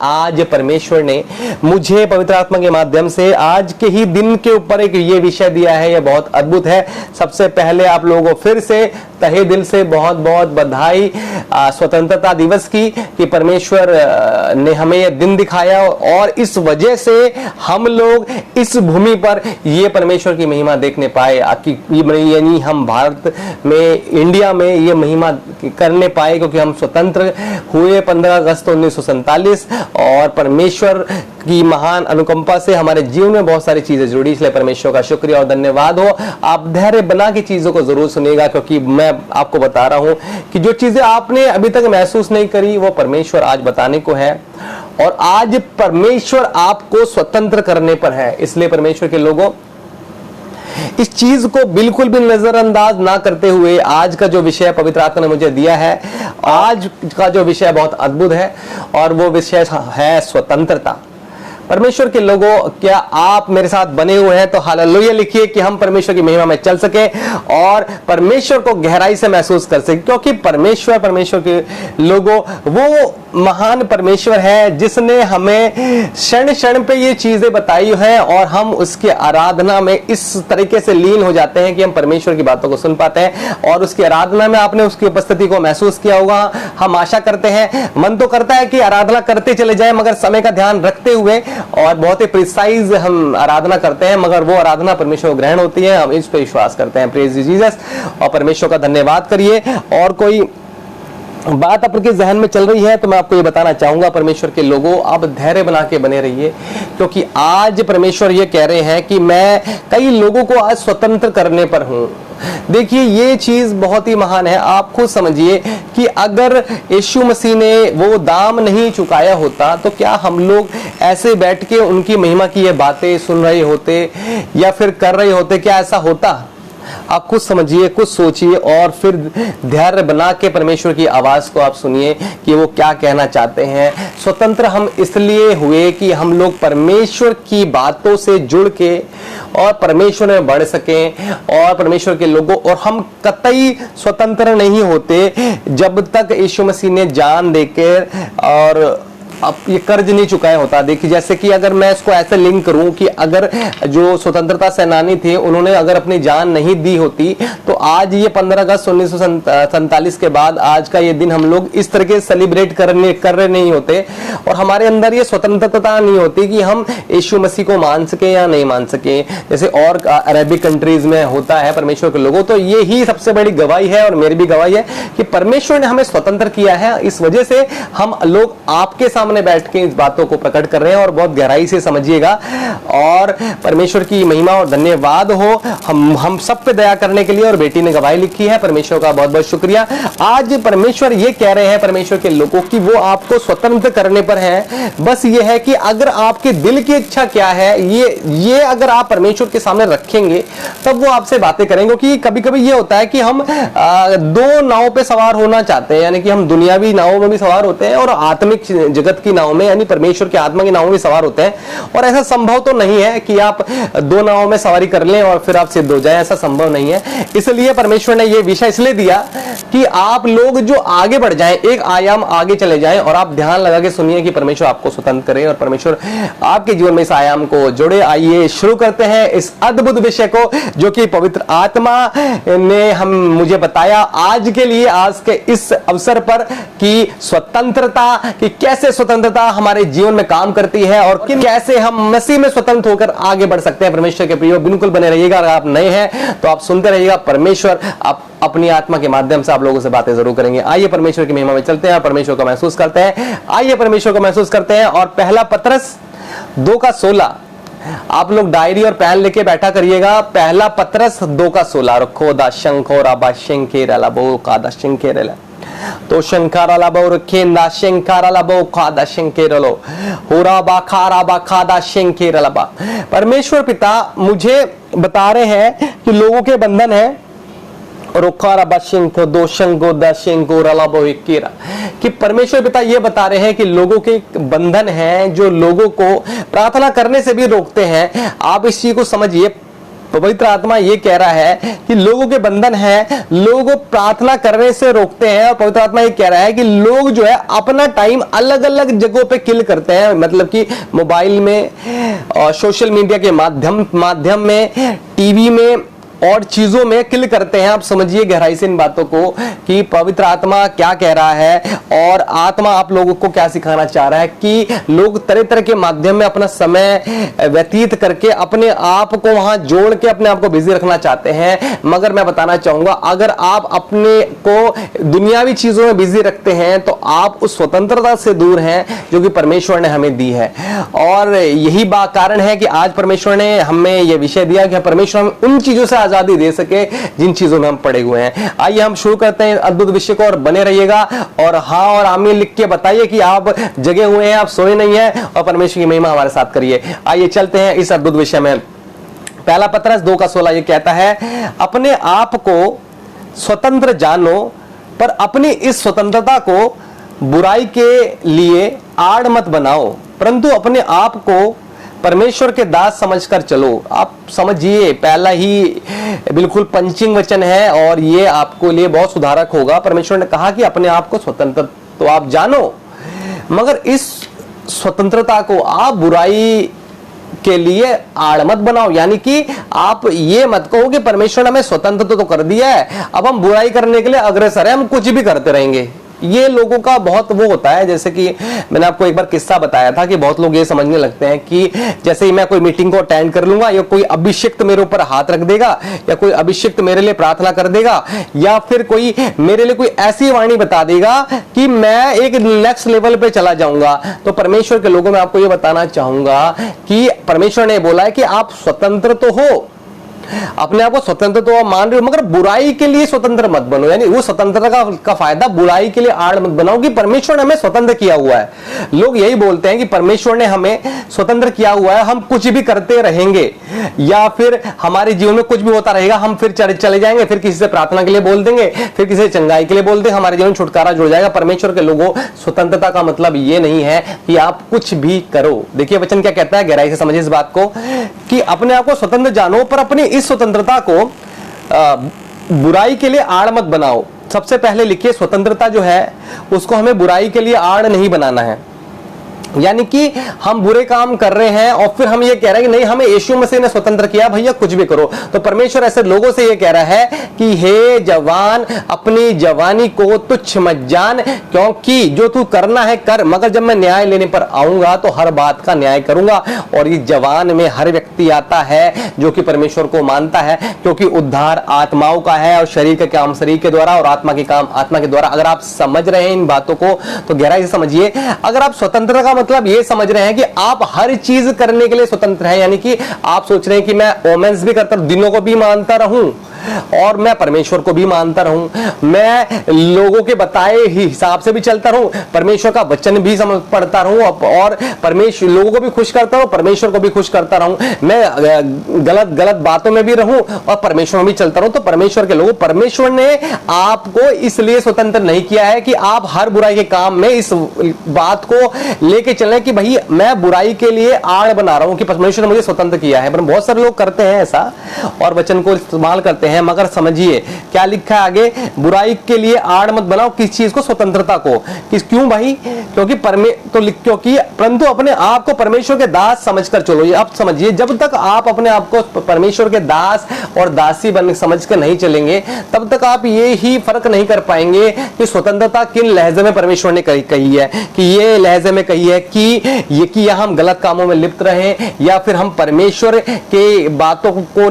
आज परमेश्वर ने मुझे पवित्र आत्मा के माध्यम से आज के ही दिन के ऊपर एक ये विषय दिया है। ये बहुत अद्भुत है। सबसे पहले आप लोगों को फिर से तहे दिल से बहुत बहुत बधाई स्वतंत्रता दिवस की कि परमेश्वर ने हमें ये दिन दिखाया और इस वजह से हम लोग इस भूमि पर ये परमेश्वर की महिमा देखने पाए यानी हम भारत में, इंडिया में ये महिमा करने पाए क्योंकि हम स्वतंत्र हुए 15 अगस्त 1947 और परमेश्वर की महान अनुकंपा से हमारे जीवन में बहुत सारी चीजें जुड़ी। इसलिए परमेश्वर का शुक्रिया और धन्यवाद हो। आप धैर्य बना के चीजों को जरूर सुनिएगा क्योंकि मैं आपको बता रहा हूं कि जो चीजें आपने अभी तक महसूस नहीं करी वो परमेश्वर आज बताने को है और आज परमेश्वर आपको स्वतंत्र करने पर है। इसलिए परमेश्वर के लोगों, इस चीज को बिल्कुल भी नजरअंदाज ना करते हुए आज का जो विषय पवित्र आत्मा ने मुझे दिया है, आज का जो विषय बहुत अद्भुत है और वो विषय है स्वतंत्रता। परमेश्वर के लोगों, क्या आप मेरे साथ बने हुए हैं? तो हालेलुया लिखिए कि हम परमेश्वर की महिमा में चल सके और परमेश्वर को गहराई से महसूस कर सके क्योंकि परमेश्वर के लोगों वो महान परमेश्वर है जिसने हमें क्षण क्षण पे ये चीजें बताई है और हम उसके आराधना में इस तरीके से लीन हो जाते हैं कि हम परमेश्वर की बातों को सुन पाते हैं और उसकी आराधना में आपने उसकी उपस्थिति को महसूस किया होगा। हम आशा करते हैं, मन तो करता है कि आराधना करते चले जाएं मगर समय का ध्यान रखते हुए और बहुत ही प्रिसाइज हम आराधना करते हैं मगर वो आराधना परमेश्वर को ग्रहण होती है। हम इस पर विश्वास करते हैं। प्रेज जीसस और परमेश्वर का धन्यवाद करिए। और कोई बात आपके जहन में चल रही है तो मैं आपको ये बताना चाहूंगा, परमेश्वर के लोगों, आप धैर्य बना के बने रहिए क्योंकि आज परमेश्वर ये कह रहे हैं कि मैं कई लोगों को आज स्वतंत्र करने पर हूं। देखिए ये चीज बहुत ही महान है। आप खुद समझिए कि अगर यीशु मसीह ने वो दाम नहीं चुकाया होता तो क्या हम लोग ऐसे बैठ के उनकी महिमा की ये बातें सुन रहे होते या फिर कर रहे होते? क्या ऐसा होता? आप कुछ समझिए, कुछ सोचिए और फिर धैर्य बना के परमेश्वर की आवाज को आप सुनिए कि वो क्या कहना चाहते हैं। स्वतंत्र हम इसलिए हुए कि हम लोग परमेश्वर की बातों से जुड़ के और परमेश्वर में बढ़ सकें और परमेश्वर के लोगों, और हम कतई स्वतंत्र नहीं होते जब तक यीशु मसीह ने जान देकर और अब ये कर्ज नहीं चुकाया होता। देखिए जैसे कि अगर मैं इसको ऐसे लिंक करूं कि अगर जो स्वतंत्रता सेनानी थे उन्होंने अगर अपनी जान नहीं दी होती तो आज ये 15 अगस्त 1947 के बाद आज का ये दिन हम लोग इस तरह के सेलिब्रेट कर रहे नहीं होते और हमारे अंदर ये स्वतंत्रता नहीं होती कि हम यीशु मसीह को मान सके या नहीं मान सके जैसे और अरेबिक कंट्रीज में होता है। परमेश्वर के लोगों, तो ये ही सबसे बड़ी गवाही है और मेरी भी गवाही है कि परमेश्वर ने हमें स्वतंत्र किया है। इस वजह से हम लोग आपके सामने बैठ के इस बातों को प्रकट कर रहे हैं और बहुत गहराई से समझिएगा और परमेश्वर की महिमा और धन्यवाद हो हम सब पे दया करने के लिए। और बेटी ने गवाही लिखी है, परमेश्वर का बहुत बहुत शुक्रिया। आज परमेश्वर ये कह रहे हैं परमेश्वर के लोगों की वो आपको स्वतंत्र करने पर है। बस ये है कि अगर आपके दिल की इच्छा क्या है ये अगर आप परमेश्वर के सामने रखेंगे तब वो आपसे बातें करेंगे। क्योंकि कभी कभी ये होता है कि हम दो नाव पे सवार होना चाहते हैं, यानी कि हम दुनियावी नावों में भी सवार होते हैं और आत्मिक जगत की नाव में यानी परमेश्वर के आत्मा की नाव में सवार होते हैं। और ऐसा संभव तो नहीं है कि आप दो नावों में सवारी कर लें और फिर आप सिद्ध हो जाएं, ऐसा संभव नहीं है। इसलिए परमेश्वर ने यह विषय इसलिए दिया कि आप लोग जो आगे बढ़ जाएं, एक आयाम आगे चले जाएं और आप ध्यान लगा के सुनिए कि परमेश्वर आपको स्वतंत्र करे और परमेश्वर आपके जीवन में इस आयाम को जोड़े। आइए शुरू करते हैं इस अद्भुत विषय को जो कि पवित्र आत्मा ने मुझे बताया आज के लिए, आज के इस अवसर पर कि स्वतंत्रता की कैसे स्वतंत्रता हमारे जीवन में काम करती है और कैसे हम मसीह में स्वतंत्र होकर आगे बढ़ सकते हैं। परमेश्वर के प्रियो, बिल्कुल बने रहिएगा। अगर आप नए हैं तो आप सुनते रहिएगा। परमेश्वर आप अपनी आत्मा के माध्यम से आप लोगों से बातें जरूर करेंगे। आइए परमेश्वर की महिमा में चलते हैं, परमेश्वर को महसूस करते हैं। आइए परमेश्वर को महसूस करते हैं। और पहला पतरस 2:16 आप लोग डायरी और पेन लेके बैठा करिएगा। पहला पतरस 2:16 रखो दा शंखो राबा शंकेरा लाबो का दा शंकेरा तो शंकारा लाबो रखेंदा शंकारा लाबो का दा शंकेरलो होरा बा खारा बा खादा शंकेरा लाबा। परमेश्वर पिता मुझे बता रहे हैं कि लोगों के बंधन है कि परमेश्वर पिता ये बता रहे हैं कि लोगों के बंधन हैं जो लोगों को प्रार्थना करने से भी रोकते हैं। आप इस चीज को समझिए। पवित्र आत्मा ये कह रहा है कि लोगों के बंधन है, लोगों को प्रार्थना करने से रोकते हैं। और पवित्र आत्मा ये कह रहा है कि लोग जो है अपना टाइम अलग अलग जगहों पे किल करते हैं, मतलब कि मोबाइल में और सोशल मीडिया के माध्यम में, टीवी में और चीजों में किल करते हैं। आप समझिए गहराई से इन बातों को कि पवित्र आत्मा क्या कह रहा है और आत्मा आप लोगों को क्या सिखाना चाह रहा है कि लोग तरह तरह के माध्यम में अपना समय व्यतीत करके अपने आप को वहां जोड़ के अपने आप को बिजी रखना चाहते हैं। मगर मैं बताना चाहूंगा, अगर आप अपने को दुनियावी चीजों में बिजी रखते हैं तो आप उस स्वतंत्रता से दूर हैं जो कि परमेश्वर ने हमें दी है। और यही कारण है कि आज परमेश्वर ने हमें यह विषय दिया कि परमेश्वर हमें उन चीजों से आजादी दे सके जिन चीजों में हम पड़े हुए हैं। आइए हम शुरू करते हैं अद्भुत विषय को और बने रहिएगा और हाँ और आमीन लिख के बताइए कि आप जगे हुए हैं, आप सोए नहीं हैं और परमेश्वर की महिमा हमारे साथ करिए। आइए चलते हैं इस अद्भुत विषय में। पहला पत्रस 2:16 ये कहता है, अपने आप को स्वतंत्र जानो पर अपनी इस स्वतंत्रता को बुराई के लिए आड़ मत बनाओ, परंतु अपने आप को परमेश्वर के दास समझकर चलो। आप समझिए, पहला ही बिल्कुल पंचिंग वचन है और ये आपको लिए बहुत सुधारक होगा। परमेश्वर ने कहा कि अपने आप को स्वतंत्र तो आप जानो, मगर इस स्वतंत्रता को आप बुराई के लिए आड़ मत बनाओ। यानी कि आप ये मत कहो कि परमेश्वर ने हमें स्वतंत्र तो कर दिया है, अब हम बुराई करने के लिए अग्रसर है, हम कुछ भी करते रहेंगे। ये लोगों का बहुत वो होता है, जैसे कि मैंने आपको एक बार किस्सा बताया था कि बहुत लोग ये समझने लगते हैं कि जैसे ही मैं कोई मीटिंग को अटेंड कर लूंगा या कोई अभिषिक्त मेरे ऊपर हाथ रख देगा या कोई अभिषिक्त मेरे लिए प्रार्थना कर देगा या फिर कोई मेरे लिए कोई ऐसी वाणी बता देगा कि मैं एक नेक्स्ट लेवल पे चला जाऊंगा। तो परमेश्वर के लोगों में आपको ये बताना चाहूंगा कि परमेश्वर ने बोला है कि आप स्वतंत्र तो हो, अपने आप को स्वतंत्र तो आप मान रहे हो, मगर बुराई के लिए स्वतंत्र मत बनो। यानी वो स्वतंत्रता का फायदा बुराई के लिए आड़ मत बनाओ कि परमेश्वर ने हमें स्वतंत्र किया हुआ है। लोग यही बोलते हैं कि परमेश्वर ने हमें स्वतंत्र किया हुआ है, हम कुछ भी करते रहेंगे या फिर हमारे जीवन में कुछ भी होता रहेगा, हम फिर चले जाएंगे, फिर किसी से प्रार्थना के लिए बोल देंगे, फिर किसी से चंगाई के लिए बोल देंगे, हमारे जीवन में छुटकारा जुड़ जाएगा। परमेश्वर के लोगों, स्वतंत्रता का मतलब ये नहीं है कि आप कुछ भी करो। देखिए वचन क्या कहता है, गहराई से समझिए इस बात को कि अपने आप को स्वतंत्र जानो पर अपनी इस स्वतंत्रता को बुराई के लिए आड़ मत बनाओ। सबसे पहले लिखिए, स्वतंत्रता जो है उसको हमें बुराई के लिए आड़ नहीं बनाना है। यानी कि हम बुरे काम कर रहे हैं और फिर हम ये कह रहे हैं कि नहीं, हमें यीशु मसीह ने स्वतंत्र किया, भैया कुछ भी करो। तो परमेश्वर ऐसे लोगों से ये कह रहा है कि हे जवान, अपनी जवानी को तुच्छ मत जान, क्योंकि जो तू करना है कर, मगर जब मैं न्याय लेने पर आऊंगा तो हर बात का न्याय करूंगा। और ये जवान में हर व्यक्ति आता है जो कि परमेश्वर को मानता है, क्योंकि उद्धार आत्माओं का है और शरीर का काम शरीर के द्वारा और आत्मा के काम आत्मा के द्वारा। अगर आप समझ रहे हैं इन बातों को तो गहराई से समझिए। अगर आप स्वतंत्रता का मतलब ये समझ रहे हैं कि आप हर चीज करने के लिए स्वतंत्र हैं, यानी कि आप सोच रहे हैं कि मैं वोमेंस भी करता रहूं, दिनों को भी मानता रहूं और मैं परमेश्वर को भी मानता रहूं, मैं लोगों के बताए ही हिसाब से भी चलता रहूं, परमेश्वर का वचन भी समझ पढ़ता रहूं और परमेश्वर लोगों को भी खुश करता रहूं, परमेश्वर को भी खुश करता रहूं, मैं गलत बातों में भी रहूं और परमेश्वर में भी चलता रहूं। तो परमेश्वर के लोगों, परमेश्वर ने आपको इसलिए स्वतंत्र नहीं किया है कि आप हर बुराई के काम में इस बात को लेके चलें कि भाई मैं बुराई के लिए आड़ बना रहा हूं कि परमेश्वर ने मुझे स्वतंत्र किया है। पर बहुत सारे लोग करते हैं ऐसा और वचन को इस्तेमाल करते हैं, मगर समझिए क्या लिखा है आगे, बुराई के लिए आड़ मत बनाओ। किस चीज को? स्वतंत्रता को। क्यों भाई? क्योंकि क्योंकि परंतु अपने आप को परमेश्वर के दास समझकर चलो। ये आप समझिए, जब तक आप अपने आप को परमेश्वर के दास और दासी बन समझ कर नहीं चलेंगे तब तक आप ये ही फर्क नहीं कर पाएंगे कि स्वतंत्रता किन लहजे में परमेश्वर ने कही है, कि ये लहजे में कही है कि या हम गलत कामों में लिप्त रहें या फिर हम परमेश्वर के बातों को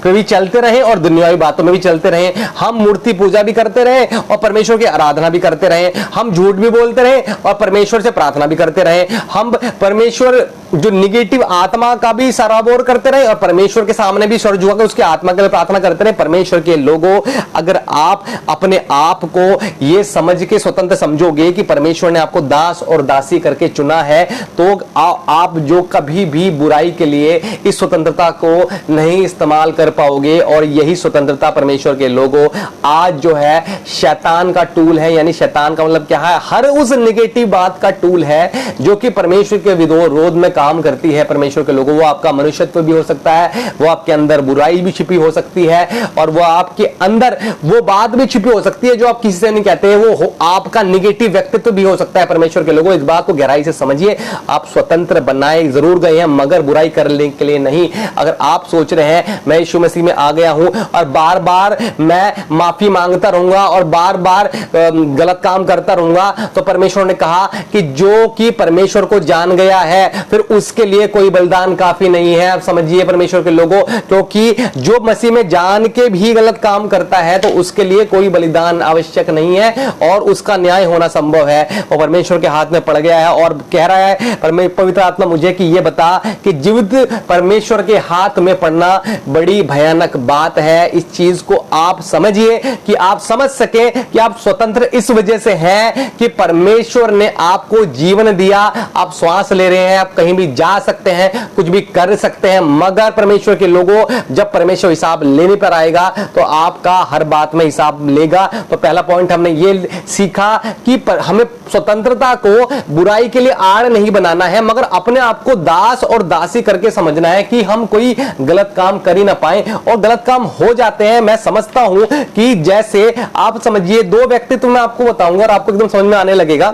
कभी चलते रहें और दुनियावी बातों में भी चलते रहें, हम मूर्ति पूजा भी करते रहें और परमेश्वर की आराधना भी करते रहें, हम झूठ भी बोलते रहें और परमेश्वर से प्रार्थना भी करते रहें, हम परमेश्वर जो निगेटिव आत्मा का भी सराबोर करते रहें और परमेश्वर के सामने भी सर झुका के उसके आत्मा के लिए प्रार्थना करते रहें। परमेश्वर के लोगों, अगर आप अपने आप को ये समझ के स्वतंत्र समझोगे कि परमेश्वर ने आपको दास और दासी करके चुना है, तो आप जो कभी भी बुराई के लिए इस स्वतंत्रता को नहीं इस्तेमाल कर पाओगे और यही स्वतंत्रता परमेश्वर के लोगों आज जो है शैतान का टूल है। यानी शैतान का मतलब क्या है, हर उस नेगेटिव बात का टूल है जो कि परमेश्वर के विरोध में काम करती है। परमेश्वर के लोगों, वो आपका मनुष्यत्व भी हो सकता है, वो आपके अंदर बुराई भी छिपी हो सकती है, और वो आपके अंदर वो बात भी छिपी हो सकती है जो आप किसी से नहीं कहते हैं, वो आपका नेगेटिव व्यक्तित्व भी हो सकता है। परमेश्वर के लोगों, इस बात को गहराई से समझिए। आप स्वतंत्र बनाए जरूर गए हैं मगर बुराई करने के लिए नहीं। अगर आप सोच रहे हैं मैं यीशु मसीह में आ गया हूं और बार बार मैं माफी मांगता रहूंगा और बार बार गलत काम करता रहूंगा, तो परमेश्वर ने कहा कि जो कि परमेश्वर को जान गया है फिर उसके लिए कोई बलिदान काफी नहीं है। आप समझिए परमेश्वर के लोगों, क्योंकि जो मसीह में जान के भी गलत काम करता है तो उसके लिए कोई बलिदान आवश्यक नहीं है और उसका न्याय होना संभव है। वो परमेश्वर के हाथ में पड़ गया है और कह रहा है पवित्र आत्मा मुझे कि ये बता कि जीवित परमेश्वर के हाथ में पड़ना बड़ी भयानक बात है। इस चीज को आप समझिए कि आप समझ सके कि आप स्वतंत्र इस वजह से हैं कि परमेश्वर ने आपको जीवन दिया, आप श्वास ले रहे हैं, आप कहीं भी जा सकते हैं, कुछ भी कर सकते हैं। मगर परमेश्वर के लोगों, जब परमेश्वर हिसाब लेने पर आएगा तो आपका हर बात में हिसाब लेगा। तो पहला पॉइंट हमने ये सीखा कि हमें स्वतंत्रता को बुराई के लिए आड़ नहीं बनाना है मगर अपने आप को दास और दासी करके समझना है कि हम कोई गलत काम कर ही ना पाए, और गलत काम हो जाते हैं। मैं समझता हूं कि जैसे आप समझिए दो व्यक्तित्व मैं आपको बताऊंगा और आपको एकदम समझ में आने लगेगा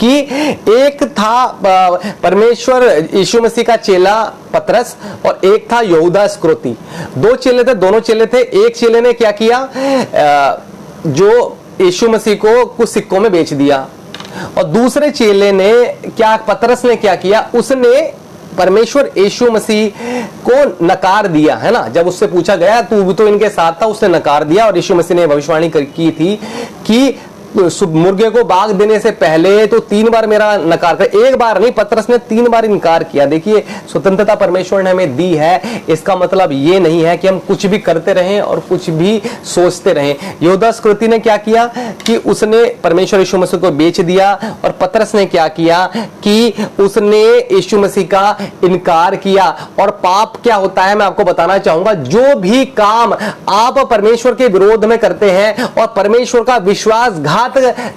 कि एक था परमेश्वर यीशु मसीह का चेला पतरस और एक था यहूदा इस्करियोती। दो चेले थे, दोनों चेले थे। एक चेले ने क्या किया, जो यीशु मसीह को कुछ सिक्कों में बेच दिया, और दूसरे चेले ने क्या, पतरस ने क्या किया, उसने परमेश्वर यीशु मसीह को नकार दिया, है ना। जब उससे पूछा गया तू भी तो इनके साथ था, उसने नकार दिया और यीशु मसीह ने भविष्यवाणी की थी कि मुर्गे को बाग देने से पहले तो 3 बार मेरा नकार कर, एक बार नहीं, पतरस ने 3 बार इनकार किया। देखिए स्वतंत्रता परमेश्वर ने हमें दी है, इसका मतलब ये नहीं है कि हम कुछ भी करते रहें और कुछ भी सोचते रहें। यहूदा इस्करियोती ने क्या किया कि उसने परमेश्वर यीशु मसीह को बेच दिया, और पतरस ने क्या किया कि उसने यीशु मसीह का इनकार किया। और पाप क्या होता है मैं आपको बताना चाहूंगा, जो भी काम आप परमेश्वर के विरोध में करते हैं और परमेश्वर का विश्वासघात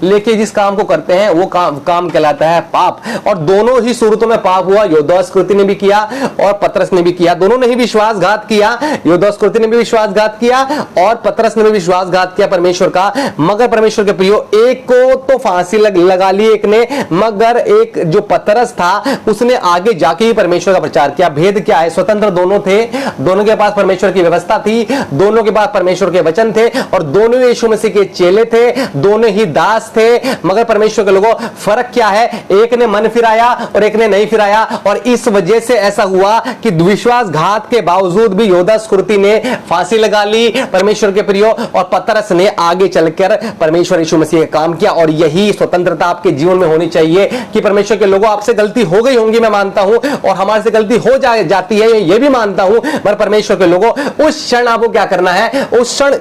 लेके जिस काम को करते हैं वो काम कहलाता है पाप। और दोनों ही सूरतों में पाप हुआ, यहूदा इस्करियोती ने भी किया और पतरस ने भी किया। दोनों ने ही विश्वासघात किया, यहूदा इस्करियोती ने भी विश्वासघात किया और पतरस ने भी विश्वासघात किया परमेश्वर का। मगर परमेश्वर के प्रियो, एक को तो फांसी लगा ली एक ने, मगर एक जो पतरस था उसने आगे जाके ही परमेश्वर का प्रचार किया। भेद क्या है, स्वतंत्र दोनों थे, दोनों के पास परमेश्वर की व्यवस्था थी, दोनों के पास परमेश्वर के वचन थे और दोनों यीशु मसीह के चेले थे, दोनों ही दास थे। मगर परमेश्वर के लोगों, फर्क क्या है, एक ने मन फिराया और एक ने नहीं फिराया, और इस वजह से ऐसा हुआ कि विश्वासघात के बावजूद भी यहूदा इस्करियोती ने फांसी लगा ली परमेश्वर के प्रियो, और पतरस ने आगे चलकर परमेश्वर यीशु मसीह का काम किया। और यही स्वतंत्रता आपके जीवन में होनी चाहिए कि परमेश्वर के लोगों, आपसे गलती हो गई होंगी, मैं मानता हूं, और हमारे से गलती हो जाती है ये भी मानता हूं, मगर परमेश्वर के लोगों, उस क्षण आपको क्या करना है, उस क्षण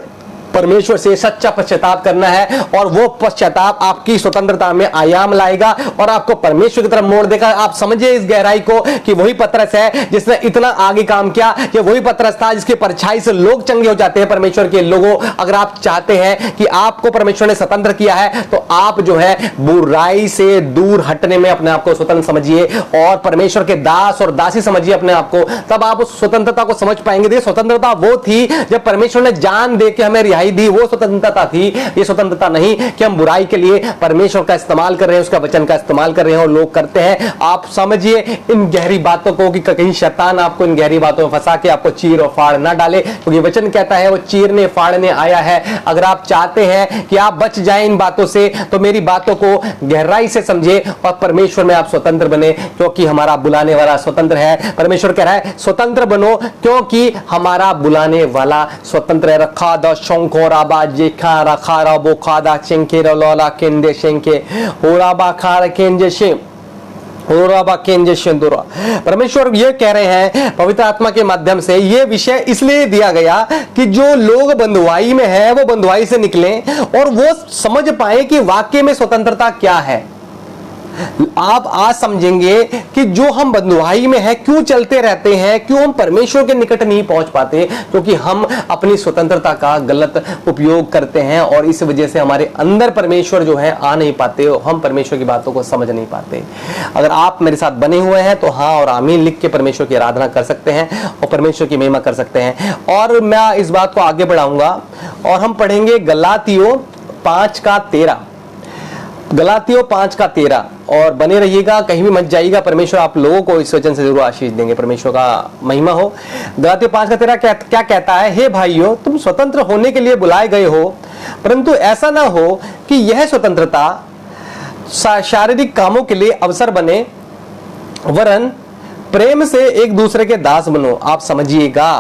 परमेश्वर से सच्चा पश्चाताप करना है, और वो पश्चाताप आपकी स्वतंत्रता में आयाम लाएगा और आपको परमेश्वर की तरफ मोड़ देगा। आप समझिए इस गहराई को कि वही पतरस है जिसने इतना आगे काम किया, कि वही पतरस था जिसकी परछाई से लोग चंगे हो जाते हैं। परमेश्वर के लोगों, अगर आप चाहते हैं कि आपको परमेश्वर ने स्वतंत्र किया है तो आप जो है बुराई से दूर हटने में अपने आप को स्वतंत्र समझिए और परमेश्वर के दास और दासी समझिए अपने आप को, तब आप उस स्वतंत्रता को समझ पाएंगे। देखिए स्वतंत्रता वो थी जब परमेश्वर ने जान दे के हमें दी, वो स्वतंत्रता थी। ये स्वतंत्रता नहीं कि हम बुराई के लिए परमेश्वर का इस्तेमाल कर रहे हैं, उसका वचन का इस्तेमाल कर रहे हैं और लोग करते हैं। आप समझिए इन गहरी बातों को कि कहीं शैतान आपको इन गहरी बातों में फंसा के आपको चीर और फाड़ ना डाले, क्योंकि वचन कहता है वो चीरने फाड़ने आया है। अगर आप चाहते हैं कि आप बच जाएं इन बातों से तो मेरी बातों को गहराई से समझे और परमेश्वर में आप स्वतंत्र बने, क्योंकि हमारा बुलाने वाला स्वतंत्र है। परमेश्वर कह रहा है स्वतंत्र बनो क्योंकि हमारा बुलाने वाला स्वतंत्र है। रखा द शंकोरा बाजेखा रखा बोखा दा चेंके लोला केंदे शेंके होराबा खार केंजे शे परमेश्वर ये कह रहे हैं पवित्र आत्मा के माध्यम से, ये विषय इसलिए दिया गया कि जो लोग बंधुआई में है वो बंधुआई से निकलें और वो समझ पाए कि वाकई में स्वतंत्रता क्या है। आप आज समझेंगे कि जो हम बंधुआई में है क्यों चलते रहते हैं, क्यों हम परमेश्वर के निकट नहीं पहुंच पाते, क्योंकि हम अपनी स्वतंत्रता का गलत उपयोग करते हैं और इस वजह से हमारे अंदर परमेश्वर जो है आ नहीं पाते, हम परमेश्वर की बातों को समझ नहीं पाते। अगर आप मेरे साथ बने हुए हैं तो हाँ और आमीन लिख के परमेश्वर की आराधना कर सकते हैं और परमेश्वर की महिमा कर सकते हैं। और मैं इस बात को आगे बढ़ाऊंगा और हम पढ़ेंगे गलातियों 5:13, गलातियों 5:13, और बने रहिएगा, कहीं भी मत जाइएगा। परमेश्वर आप लोगों को इस वचन से जरूर आशीष देंगे, परमेश्वर का महिमा हो। गलातियों 5:13 क्या कहता है? हे भाइयों, तुम स्वतंत्र होने के लिए बुलाए गए हो, परंतु ऐसा ना हो कि यह स्वतंत्रता शारीरिक कामों के लिए अवसर बने, वरन प्रेम से एक दूसरे के दास बनो। आप समझिएगा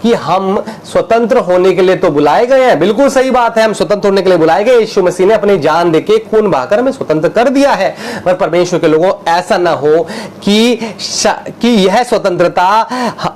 कि हम स्वतंत्र होने के लिए तो बुलाए गए हैं, बिल्कुल सही बात है, हम स्वतंत्र होने के लिए बुलाए गए। यीशु मसीह ने अपनी जान देके खून बहाकर हमें स्वतंत्र कर दिया है। पर परमेश्वर के लोगों, ऐसा ना हो कि यह स्वतंत्रता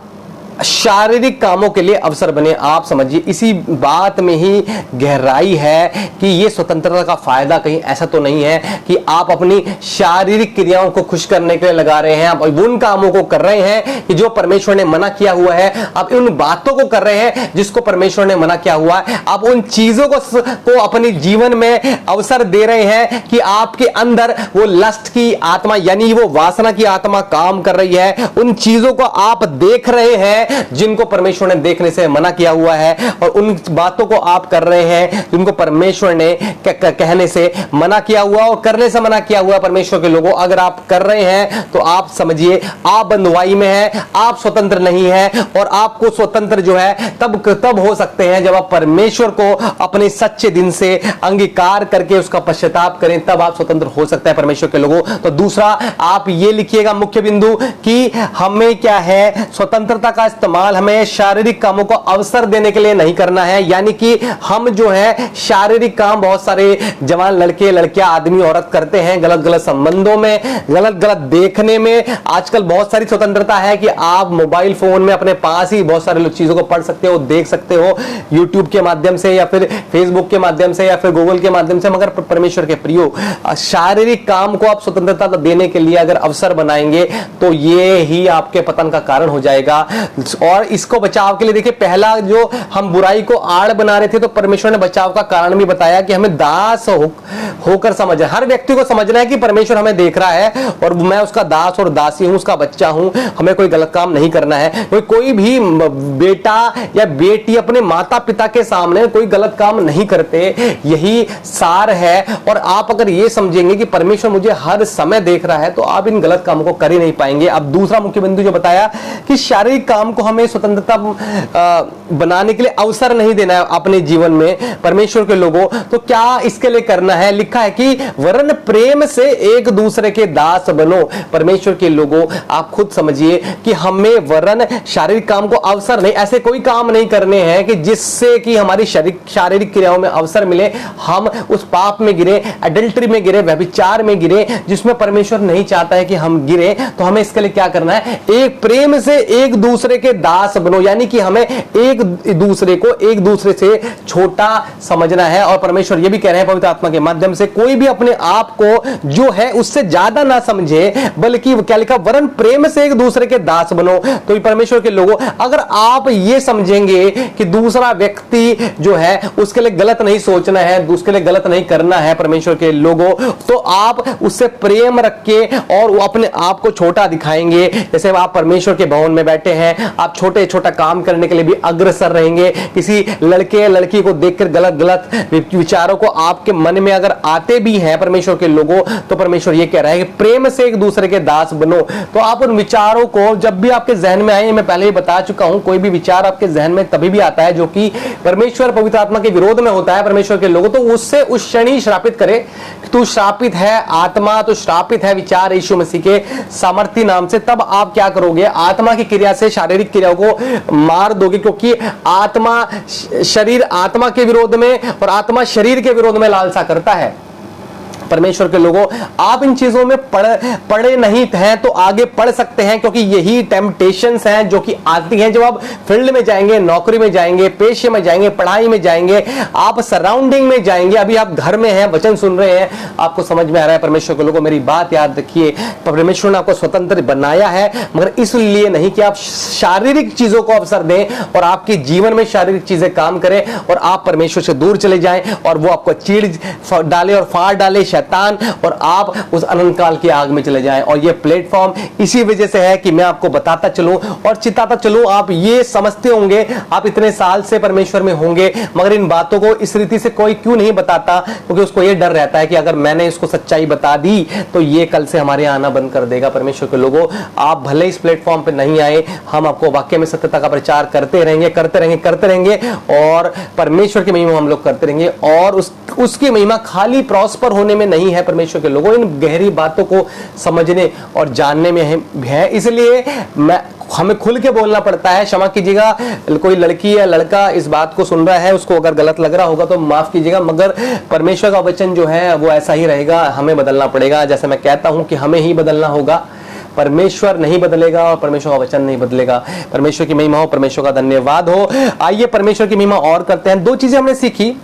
शारीरिक कामों के लिए अवसर बने। आप समझिए, इसी बात में ही गहराई है कि ये स्वतंत्रता का फायदा कहीं ऐसा तो नहीं है कि आप अपनी शारीरिक क्रियाओं को खुश करने के लिए लगा रहे हैं, आप उन कामों को कर रहे हैं कि जो परमेश्वर ने मना किया हुआ है, आप उन बातों को कर रहे हैं जिसको परमेश्वर ने मना किया हुआ है, आप उन चीजों को अपने जीवन में अवसर दे रहे हैं कि आपके अंदर वो लस्ट की आत्मा यानी वो वासना की आत्मा काम कर रही है। उन चीजों को आप देख रहे हैं जिनको परमेश्वर ने देखने से मना किया हुआ है, और उन बातों को आप कर रहे हैं जिनको परमेश्वर ने कहने से मना किया हुआ और करने से मना किया हुआ। परमेश्वर के लोगों, अगर आप कर रहे हैं तो आप समझिए आप बंधुआई में हैं, आप स्वतंत्र नहीं हैं। और आपको स्वतंत्र जो है तब हो सकते हैं जब आप परमेश्वर को अपने सच्चे दिन से अंगीकार करके उसका पश्चाताप करें, तब आप स्वतंत्र हो सकते हैं परमेश्वर के लोगों। तो दूसरा आप ये लिखिएगा मुख्य बिंदु कि हमें क्या है, स्वतंत्रता का इस्तेमाल हमें शारीरिक कामों को अवसर देने के लिए नहीं करना है। यानी कि हम जो है शारीरिक काम बहुत सारे जवान लड़के लड़कियां आदमी औरत करते हैं, गलत गलत संबंधों में, गलत गलत देखने में। आजकल बहुत सारी स्वतंत्रता है कि आप मोबाइल फोन में अपने पास ही बहुत सारे चीजों को पढ़ सकते हो, देख सकते हो, यूट्यूब के माध्यम से या फिर फेसबुक के माध्यम से या फिर गूगल के माध्यम से। मगर परमेश्वर के प्रियो, शारीरिक काम को आप स्वतंत्रता देने के लिए अगर अवसर बनाएंगे तो ये ही आपके पतन का कारण हो जाएगा। और इसको बचाव के लिए देखिए, पहला जो हम बुराई को आड़ बना रहे थे तो परमेश्वर ने बचाव का कारण भी बताया कि हमें दास होकर समझना। हर व्यक्ति को समझना है कि परमेश्वर हमें देख रहा है और मैं उसका दास और दासी हूं, उसका बच्चा हूं, हमें कोई गलत काम नहीं करना है। कोई भी बेटा या बेटी अपने माता पिता के सामने कोई गलत काम नहीं करते, यही सार है। और आप अगर ये समझेंगे कि परमेश्वर मुझे हर समय देख रहा है तो आप इन गलत कामों को कर ही नहीं पाएंगे। अब दूसरा मुख्य बिंदु जो बताया कि शारीरिक काम को हमें स्वतंत्रता बनाने के लिए अवसर नहीं देना है अपने जीवन में परमेश्वर के लोगों। तो क्या इसके लिए करना है? लिखा है कि वरन प्रेम से एक दूसरे के दास बनो। परमेश्वर के लोगों, आप खुद समझिए कि हमें वरन शारीरिक काम को अवसर नहीं, ऐसे कोई काम नहीं करने हैं कि जिससे कि हमारी शारीरिक क्रियाओं में अवसर मिले, हम उस पाप में गिरे, एडल्टरी में गिरे, व्यभिचार में गिरे, जिसमें परमेश्वर नहीं चाहता है कि हम गिरे। तो हमें इसके लिए क्या करना है? एक प्रेम से एक दूसरे के दास बनो, यानी कि हमें एक दूसरे को एक दूसरे से छोटा समझना है। और परमेश्वर ये भी कह रहे हैं पवित्र आत्मा के माध्यम से, कोई भी अपने आप को जो है उससे ज्यादा ना समझे, बल्कि क्या लिखा, वरन प्रेम से एक दूसरे के दास बनो। तो परमेश्वर के लोगों, अगर आप ये समझेंगे कि दूसरा व्यक्ति जो है उसके लिए गलत नहीं सोचना है, उसके लिए गलत नहीं करना है परमेश्वर के लोगों, तो आप उससे प्रेम रख के और अपने आप को छोटा दिखाएंगे। जैसे आप परमेश्वर के भवन में बैठे हैं, आप छोटे छोटा काम करने के लिए भी अग्रसर रहेंगे। किसी लड़के लड़की को देखकर गलत गलत विचारों को आपके मन में अगर आते भी हैं परमेश्वर के लोगों, तो परमेश्वर ये कह रहा है कि प्रेम से एक दूसरे के दास बनो। तो आप उन विचारों को जब भी आपके जहन में आए, मैं पहले ही बता चुका हूं, कोई भी विचार आपके जहन में तभी भी आता है जो कि परमेश्वर पवित्र आत्मा के विरोध में होता है परमेश्वर के लोगों, तो उससे उस क्षण ही श्रापित करे। तू श्रापित है आत्मा, तो श्रापित है विचार यीशु मसीह के सामर्थी नाम से। तब आप क्या करोगे? आत्मा की क्रिया से शारीरिक क्रियाओं को मार दोगे, क्योंकि आत्मा शरीर आत्मा के विरोध में और आत्मा शरीर के विरोध में लालसा करता है। परमेश्वर के लोगों, आप इन चीजों में पढ़े नहीं हैं तो आगे पढ़ सकते हैं, क्योंकि यही टेम्पटेशंस हैं जो कि आती हैं जब आप फील्ड में जाएंगे, नौकरी में जाएंगे, पेशे में जाएंगे, पढ़ाई में जाएंगे, आप सराउंडिंग में जाएंगे। अभी आप घर में हैं, वचन सुन रहे हैं, आपको समझ में आ रहा है परमेश्वर के लोगों, मेरी बात याद रखिए, परमेश्वर ने आपको स्वतंत्र बनाया है, मगर इसलिए नहीं कि आप शारीरिक चीजों को अवसर दें और आपके जीवन में शारीरिक चीजें काम करें और आप परमेश्वर से दूर चले जाएं और वो आपको चीड़ डाले और फाड़ डाले शैतान, और आप उस अनंत काल की आग में चले जाएं। और ये प्लेटफॉर्म इसी वजह से है कि मैं आपको बताता चलूं और चिताता चलूं। आप ये समझते होंगे, आप इतने साल से परमेश्वर में होंगे, मगर इन बातों को इस रीति से कोई क्यों नहीं बताता, क्योंकि उसको ये डर रहता है कि अगर मैंने इसको सच्चाई बता दी तो ये कल से हमारे आना बंद कर देगा। परमेश्वर के लोगों, आप भले इस प्लेटफॉर्म पे नहीं आए, हम आपको वाक्य में सत्यता का प्रचार करते रहेंगे और परमेश्वर की महिमा हम लोग करते रहेंगे, और उसकी महिमा खाली प्रॉस्पर होने में नहीं है परमेश्वर के लोगों, इन गहरी बातों को समझने और जानने में है। इसलिए हमें खुल के बोलना पड़ता है। क्षमा कीजिएगा, कोई लड़की या लड़का इस बात को सुन रहा है, उसको अगर गलत लग रहा होगा तो माफ कीजिएगा, मगर परमेश्वर का वचन जो है वो ऐसा ही रहेगा। हमें बदलना पड़ेगा, जैसे मैं कहता हूं कि हमें ही बदलना होगा, परमेश्वर नहीं बदलेगा और परमेश्वर का वचन नहीं बदलेगा। परमेश्वर की महिमा हो, परमेश्वर का धन्यवाद हो। आइए परमेश्वर की महिमा और करते हैं। दो चीजें हमने सीखी।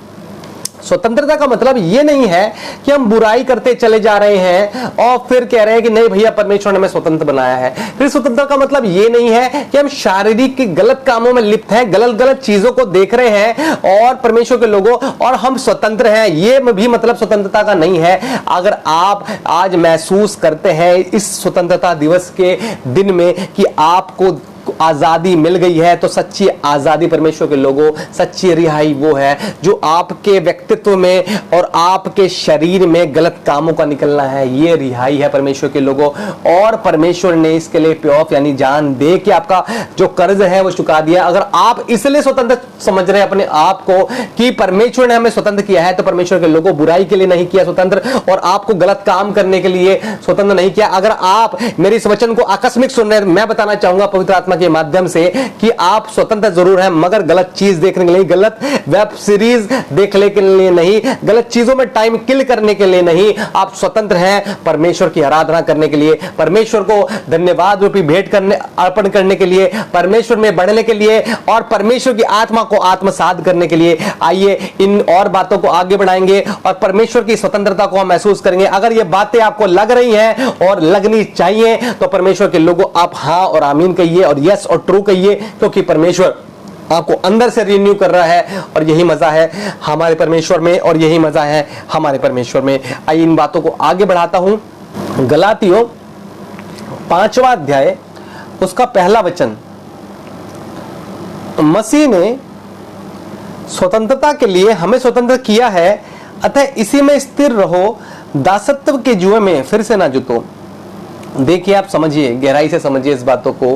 स्वतंत्रता का मतलब ये नहीं है कि हम बुराई करते चले जा रहे हैं और फिर कह रहे हैं कि नहीं भैया परमेश्वर ने हमें स्वतंत्र बनाया है। फिर स्वतंत्रता का मतलब ये नहीं है कि हम शारीरिक गलत कामों में लिप्त हैं, गलत चीजों को देख रहे हैं और परमेश्वर के लोगों और हम स्वतंत्र हैं, ये भी मतलब स्वतंत्रता का नहीं है। अगर आप आज महसूस करते हैं इस स्वतंत्रता दिवस के दिन में कि आपको आजादी मिल गई है, तो सच्ची आजादी परमेश्वर के लोगों, सच्ची रिहाई वो है जो आपके व्यक्तित्व में और आपके शरीर में गलत कामों का निकलना है। ये रिहाई है परमेश्वर के लोगों, और परमेश्वर ने इसके लिए पे ऑफ यानी जान दे के आपका जो कर्ज है वो चुका दिया। अगर आप इसलिए स्वतंत्र समझ रहे हैं अपने आप को कि परमेश्वर ने हमें स्वतंत्र किया है, तो परमेश्वर के लोगों बुराई के लिए नहीं किया स्वतंत्र, और आपको गलत काम करने के लिए स्वतंत्र नहीं किया। अगर आप मेरे इस वचन को आकस्मिक सुन रहे हैं, मैं बताना चाहूंगा पवित्र आत्मा के माध्यम से कि आप स्वतंत्र जरूर हैं, मगर गलत चीज देखने के लिए, गलत वेब सीरीज देखने के लिए नहीं, गलत चीजों में टाइम किल करने के लिए नहीं। आप स्वतंत्र हैं परमेश्वर की आराधना करने के लिए, परमेश्वर को धन्यवाद रूपी भेंट करने अर्पण करने के लिए, परमेश्वर में बढ़ने के लिए और परमेश्वर की आत्मा को आत्मसात करने के लिए। आइए इन और बातों को आगे बढ़ाएंगे और परमेश्वर की स्वतंत्रता को हम महसूस करेंगे। अगर ये बातें आपको लग रही हैं और लगनी चाहिए तो परमेश्वर के लोगों आप हाँ और आमीन कहिए और यस और ट्रू कहिए, क्योंकि परमेश्वर आपको अंदर से रिन्यू कर रहा है और यही मजा है हमारे परमेश्वर में और यही मजा है हमारे परमेश्वर में। आइए इन बातों को आगे बढ़ाता हूं। गलातियों 5वां अध्याय उसका पहला वचन, मसीह ने स्वतंत्रता के लिए हमें स्वतंत्र किया है, अतः इसी में स्थिर रहो, दासत्व के जुए में फिर से ना जुटो। देखिए आप समझिए, गहराई से समझिए इस बातों को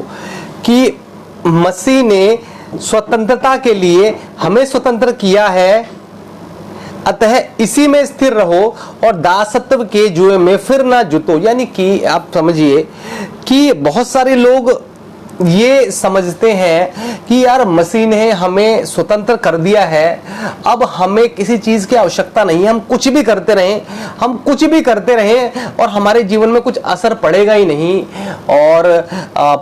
कि मसीह ने स्वतंत्रता के लिए हमें स्वतंत्र किया है, अतः इसी में स्थिर रहो और दासत्व के जुए में फिर ना जुटो। यानी कि आप समझिए कि बहुत सारे लोग ये समझते हैं कि यार मसीह ने हमें स्वतंत्र कर दिया है, अब हमें किसी चीज की आवश्यकता नहीं है, हम कुछ भी करते रहें और हमारे जीवन में कुछ असर पड़ेगा ही नहीं। और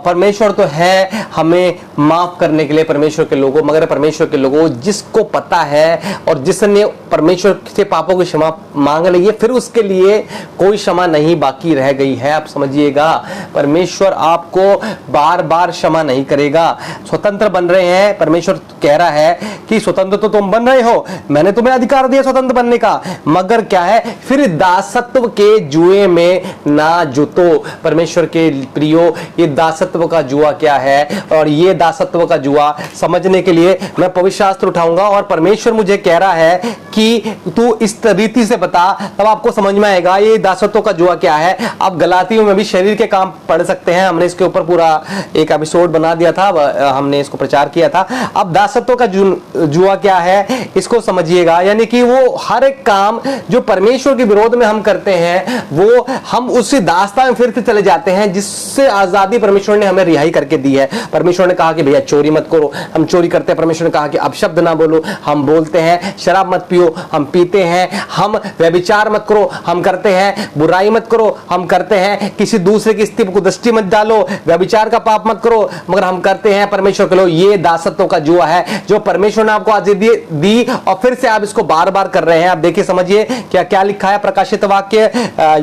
परमेश्वर तो है हमें माफ करने के लिए परमेश्वर के लोगों, मगर परमेश्वर के लोगों जिसको पता है और जिसने परमेश्वर से पापों की क्षमा मांग ली है, फिर उसके लिए कोई क्षमा नहीं बाकी रह गई है। आप समझिएगा, परमेश्वर आपको बार बार क्षमा नहीं करेगा। स्वतंत्र बन रहे हैं, परमेश्वर कह रहा है कि स्वतंत्र तो तुम बन रहे हो, मैंने तुम्हें अधिकार दिया स्वतंत्र बनने का, मगर क्या है, फिर दासत्व के जुए में ना जुटो। परमेश्वर के प्रियो, ये दासत्व का जुआ क्या है, और ये दासत्व का जुआ समझने के लिए मैं पवित्र शास्त्र उठाऊंगा और परमेश्वर मुझे कह रहा है कि तू इस रीति से बता, तब आपको समझ में आएगा ये दासत्व का जुआ क्या है। आप गलातियों में भी शरीर के काम पढ़ सकते हैं, हमने इसके ऊपर पूरा एक एपिसोड बना दिया था, हमने इसको प्रचार किया था। अब दासत्व का जुआ क्या है इसको समझिएगा, यानी कि वो हर एक काम जो परमेश्वर के विरोध में हम करते हैं वो हम उसी दास्ता में फिर से चले जाते हैं जिससे आजादी परमेश्वर ने हमें रिहाई करके दी है। परमेश्वर ने कहा कि भैया चोरी मत करो, हम चोरी करते हैं। परमेश्वर ने कहा कि अपशब्द ना बोलो, हम बोलते हैं। शराब मत पियो, हम पीते हैं। हम व्यभिचार मत करो, हम करते हैं। बुराई मत करो, हम करते हैं। किसी दूसरे की स्थिति को दृष्टि मत डालो, व्यभिचार का पाप मत करो, मगर हम करते हैं। परमेश्वर के लोग, ये दासत्व का जुआ है जो परमेश्वर ने आपको आज दी और फिर से आप इसको बार बार कर रहे हैं। आप देखिए, समझिए क्या क्या लिखा है प्रकाशित वाक्य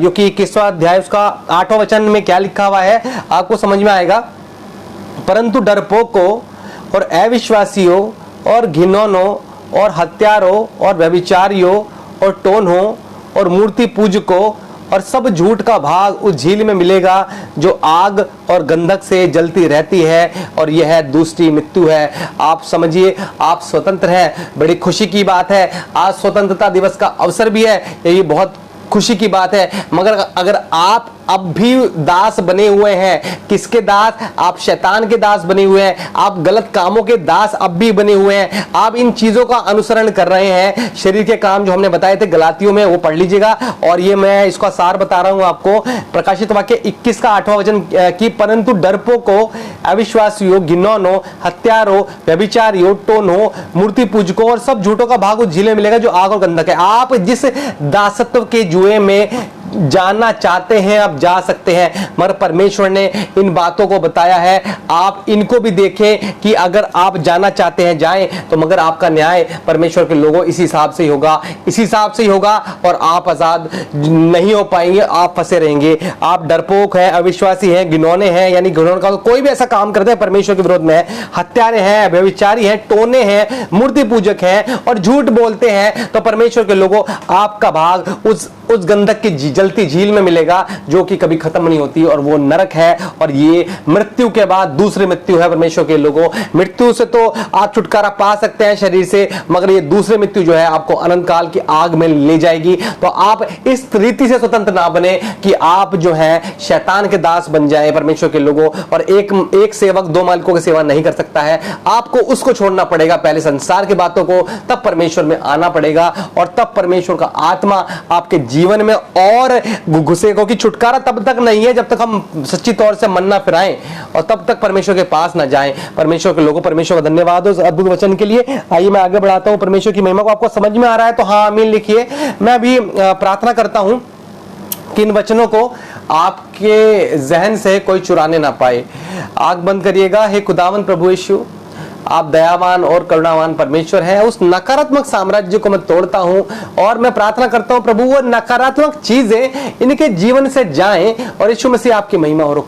जो कि 21वां अध्याय उसका 8वां वचन में क्या लिखा हुआ है, आपको समझ में आएगा। परंतु डरपोकों और अविश्वासियों और घिनौनों और हत्यारों और व्यभिचारियों और टोन्हों और मूर्ति पूजकों और सब झूठ का भाग उस झील में मिलेगा जो आग और गंधक से जलती रहती है, और यह दूसरी मृत्यु है। आप समझिए, आप स्वतंत्र हैं। बड़ी खुशी की बात है, आज स्वतंत्रता दिवस का अवसर भी है, ये बहुत खुशी की बात है। मगर अगर आप अब भी दास बने हुए हैं, किसके दास? आप शैतान के दास बने हुए हैं, आप गलत कामों के दास अब भी बने हुए हैं, आप इन चीजों का अनुसरण कर रहे हैं। शरीर के काम जो हमने बताए थे गलातियों में, वो पढ़ लीजिएगा। और ये मैं इसका सार बता रहा हूं आपको, प्रकाशित वाक्य 21 का 8वां वचन की परंतु डरपोकों, अविश्वासियों, घिनौनों, हत्यारों, व्यभिचारियों, टोन्हों, मूर्ति पूजकों और सब झूठों का भाग उस झील में मिलेगा जो आग और गंधक है। आप जिस दासत्व के जुए में जाना चाहते हैं आप जा सकते हैं, मगर परमेश्वर ने इन बातों को बताया है। आप इनको भी देखें कि अगर आप जाना चाहते हैं जाएं, तो मगर आपका न्याय परमेश्वर के लोगों इसी हिसाब से ही होगा, इसी हिसाब से ही होगा, और आप आजाद नहीं हो पाएंगे, आप फंसे रहेंगे। आप डरपोक हैं, अविश्वासी हैं, घिनौने हैं, यानी घिनौने का कोई भी ऐसा काम करते हैं परमेश्वर के विरोध में है, हत्यारे हैं, व्यभिचारी हैं, टोने हैं, मूर्ति पूजक हैं और झूठ बोलते हैं, तो परमेश्वर के लोगों आपका भाग उस गंधक की जलती झील में मिलेगा जो कि कभी खत्म नहीं होती, और वो नरक है। और ये मृत्यु के बाद दूसरी मृत्यु है। परमेश्वर के लोगों, मृत्यु से तो आप छुटकारा पा सकते हैं शरीर से, मगर ये दूसरी मृत्यु जो है आपको अनंत काल की आग में ले जाएगी। तो आप इस रीति से स्वतंत्र ना बने कि आप जो है शैतान के दास बन जाए परमेश्वर के लोगों। और एक सेवक दो मालिकों की सेवा नहीं कर सकता है, आपको उसको छोड़ना पड़ेगा, पहले संसार की बातों को, तब परमेश्वर में आना पड़ेगा, और तब परमेश्वर का आत्मा आपके जीवन में और घुसेगा। कि छुटकारा तब तक नहीं है जब तक हम सच्ची तौर से मन ना फिराएं, और तब तक परमेश्वर के पास ना जाएं। परमेश्वर के लोगों, परमेश्वर का धन्यवाद उस अद्भुत वचन के लिए। आइए मैं आगे बढ़ाता हूं परमेश्वर की महिमा को। आपको समझ में आ रहा है तो हाँ आमीन लिखिए। मैं भी प्रार्थना करता हूं कि इन वचनों को आपके जहन से कोई चुराने ना पाए। आंख बंद करिएगा। हे खुदावन प्रभु यीशु, आप दयावान और करुणावान परमेश्वर हैं। उस नकारात्मक साम्राज्य को मैं तोड़ता हूं और मैं प्रार्थना करता हूं प्रभु वो नकारात्मक चीजें इनके जीवन से जाएं, और यीशु मसीह आपकी महिमा हो।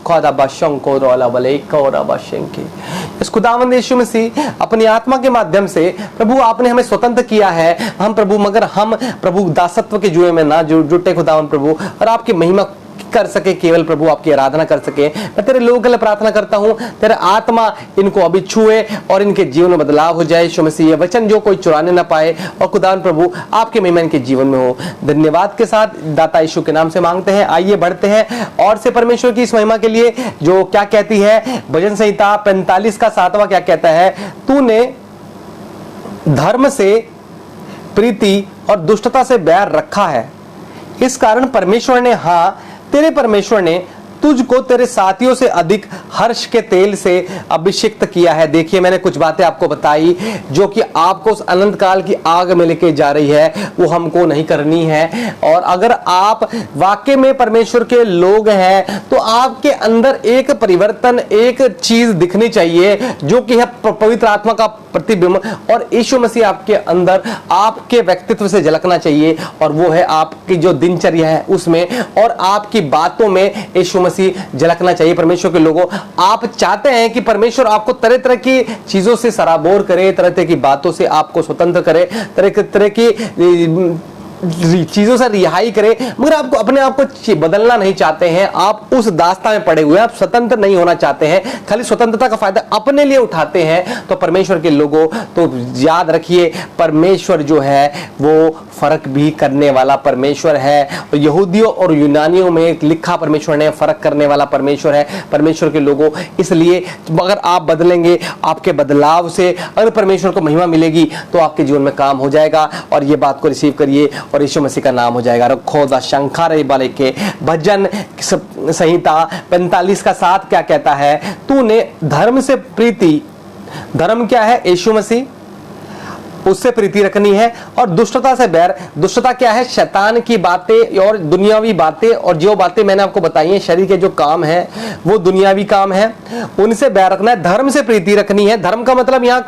इस खुदावंद यीशु मसीह अपनी आत्मा के माध्यम से प्रभु आपने हमें स्वतंत्र किया है। हम प्रभु, मगर हम प्रभु दासत्व के जुए में ना जुटे खुदावंद प्रभु, और आपकी महिमा कर सके, केवल प्रभु आपकी आराधना कर सके। मैं तेरे लोगों के लिए प्रार्थना करता हूं, तेरे आत्मा इनको अभी छुए और इनके जीवन में बदलाव हो जाए। यीशु मसीह, ये वचन जो कोई चुराने ना पाए, और खुदावन प्रभु आपके महिमा इनके जीवन में हो। धन्यवाद के साथ दाता यीशु के नाम से मांगते हैं। आइए बढ़ते हैं और से परमेश्वर की इस महिमा के लिए जो क्या कहती है भजन संहिता 45 का 7वां क्या कहता है? तूने धर्म से प्रीति और दुष्टता से बैर रखा है, इस कारण परमेश्वर ने, हाँ तेरे परमेश्वर ने तुझको तेरे साथियों से अधिक हर्ष के तेल से अभिषिक्त किया है। देखिए, मैंने कुछ बातें आपको बताई जो कि आपको उस अनंत काल की आग में लेके जा रही है, वो हमको नहीं करनी है। और अगर आप वाकई में परमेश्वर के लोग हैं तो आपके अंदर एक परिवर्तन, एक चीज दिखनी चाहिए जो कि है पवित्र आत्मा का प्रतिबिंब, और यीशु मसीह आपके अंदर आपके व्यक्तित्व से झलकना चाहिए, और वो है आपकी जो दिनचर्या है उसमें, और आपकी बातों में यीशु मसीह झलकना चाहिए। परमेश्वर के लोगों, आप चाहते हैं कि परमेश्वर आपको तरह तरह की चीजों से सराबोर करे, तरह तरह की बातों से आपको स्वतंत्र करे, तरह तरह की चीजों से रिहाई करे, मगर आपको अपने आप को बदलना नहीं चाहते हैं। आप उस दास्ता में पड़े हुए हैं, आप स्वतंत्र नहीं होना चाहते हैं, खाली स्वतंत्रता का फायदा अपने लिए उठाते हैं। तो परमेश्वर के लोगों, तो याद रखिए परमेश्वर जो है वो फर्क भी करने वाला परमेश्वर है। और यहूदियों और यूनानियों में एक लिखा परमेश्वर ने फर्क करने वाला परमेश्वर है। परमेश्वर के लोगों, इसलिए अगर आप बदलेंगे, आपके बदलाव से अगर परमेश्वर को महिमा मिलेगी तो आपके जीवन में काम हो जाएगा। और ये बात को रिसीव करिए और यीशु मसीह का नाम हो जाएगा। रखो द शंखा वाले के भजन संहिता 45 का 7 क्या कहता है? तूने धर्म से प्रीति, धर्म क्या है? यीशु मसीह, उससे प्रीति रखनी है और दुष्टता से बैर। दुष्टता क्या है? शैतान की बातें और दुनियावी बातें, और जो बातें मैंने आपको बताई हैं, शरीर के जो काम है वो दुनियावी काम है, उनसे बैर रखना है। धर्म से प्रीति रखनी है। धर्म का मतलब यहाँ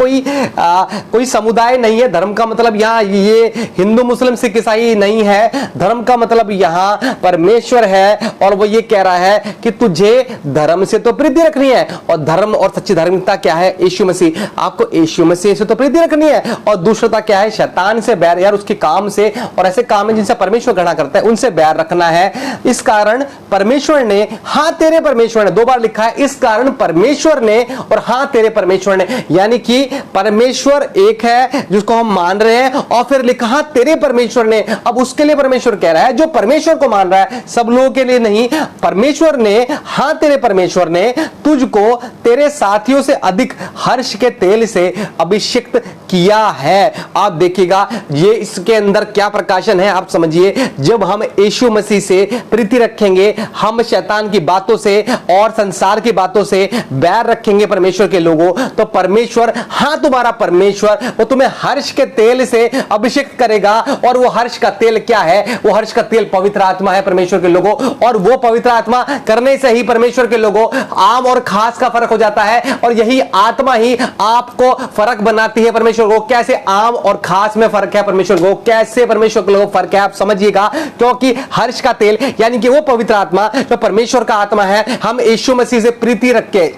कोई समुदाय नहीं है। धर्म का मतलब यहाँ ये हिंदू मुस्लिम सिख ईसाई नहीं है। धर्म का मतलब यहाँ परमेश्वर है और वो ये कह रहा है कि तुझे धर्म से तो प्रीति रखनी है। और धर्म और सच्ची धार्मिकता क्या है? यीशु मसीह। आपको यीशु मसीह से तो प्रीति रखनी है। और दूसरा क्या है? शैतान से बैर, यार उसके काम से, और ऐसे काम है जिनसे परमेश्वर घृणा करता है, उनसे बैर रखना है। इस कारण परमेश्वर ने, हाँ तेरे परमेश्वर ने, 2 बार लिखा है, इस कारण परमेश्वर ने और हाँ तेरे परमेश्वर ने, यानी कि परमेश्वर एक है जिसको हम मान रहे हैं, और फिर लिखा हाँ तेरे परमेश्वर ने। अब उसके लिए परमेश्वर कह रहा है जो परमेश्वर को मान रहा है, सब लोगों के लिए नहीं। परमेश्वर ने, हाँ तेरे परमेश्वर ने तुझको तेरे साथियों से अधिक हर्ष के तेल से अभिषिक्त किया है। आप देखिएगा ये इसके अंदर क्या प्रकाशन है, आप समझिए। जब हम यीशु मसीह से प्रीति रखेंगे, हम शैतान की बातों से और संसार की बातों से बैर रखेंगे परमेश्वर के लोगों, तो परमेश्वर, हाँ तुम्हारा परमेश्वर, वो तुम्हें हर्ष के तेल से अभिषेक करेगा। और वो हर्ष का तेल क्या है? वो हर्ष का तेल पवित्र आत्मा है परमेश्वर के लोगों। और वो पवित्र आत्मा करने से ही परमेश्वर के लोगों आम और खास का फर्क हो जाता है। और यही आत्मा ही आपको फर्क बनाती है परमेश्वर को। कैसे आम और खास में फर्क है परमेश्वर को, कैसे परमेश्वर के लोग फर्क है, आप समझिएगा। क्योंकि हर्ष का तेल यानी कि वो पवित्र आत्मा जो परमेश्वर का आत्मा है, हम यीशु मसीह से प्रीति रख के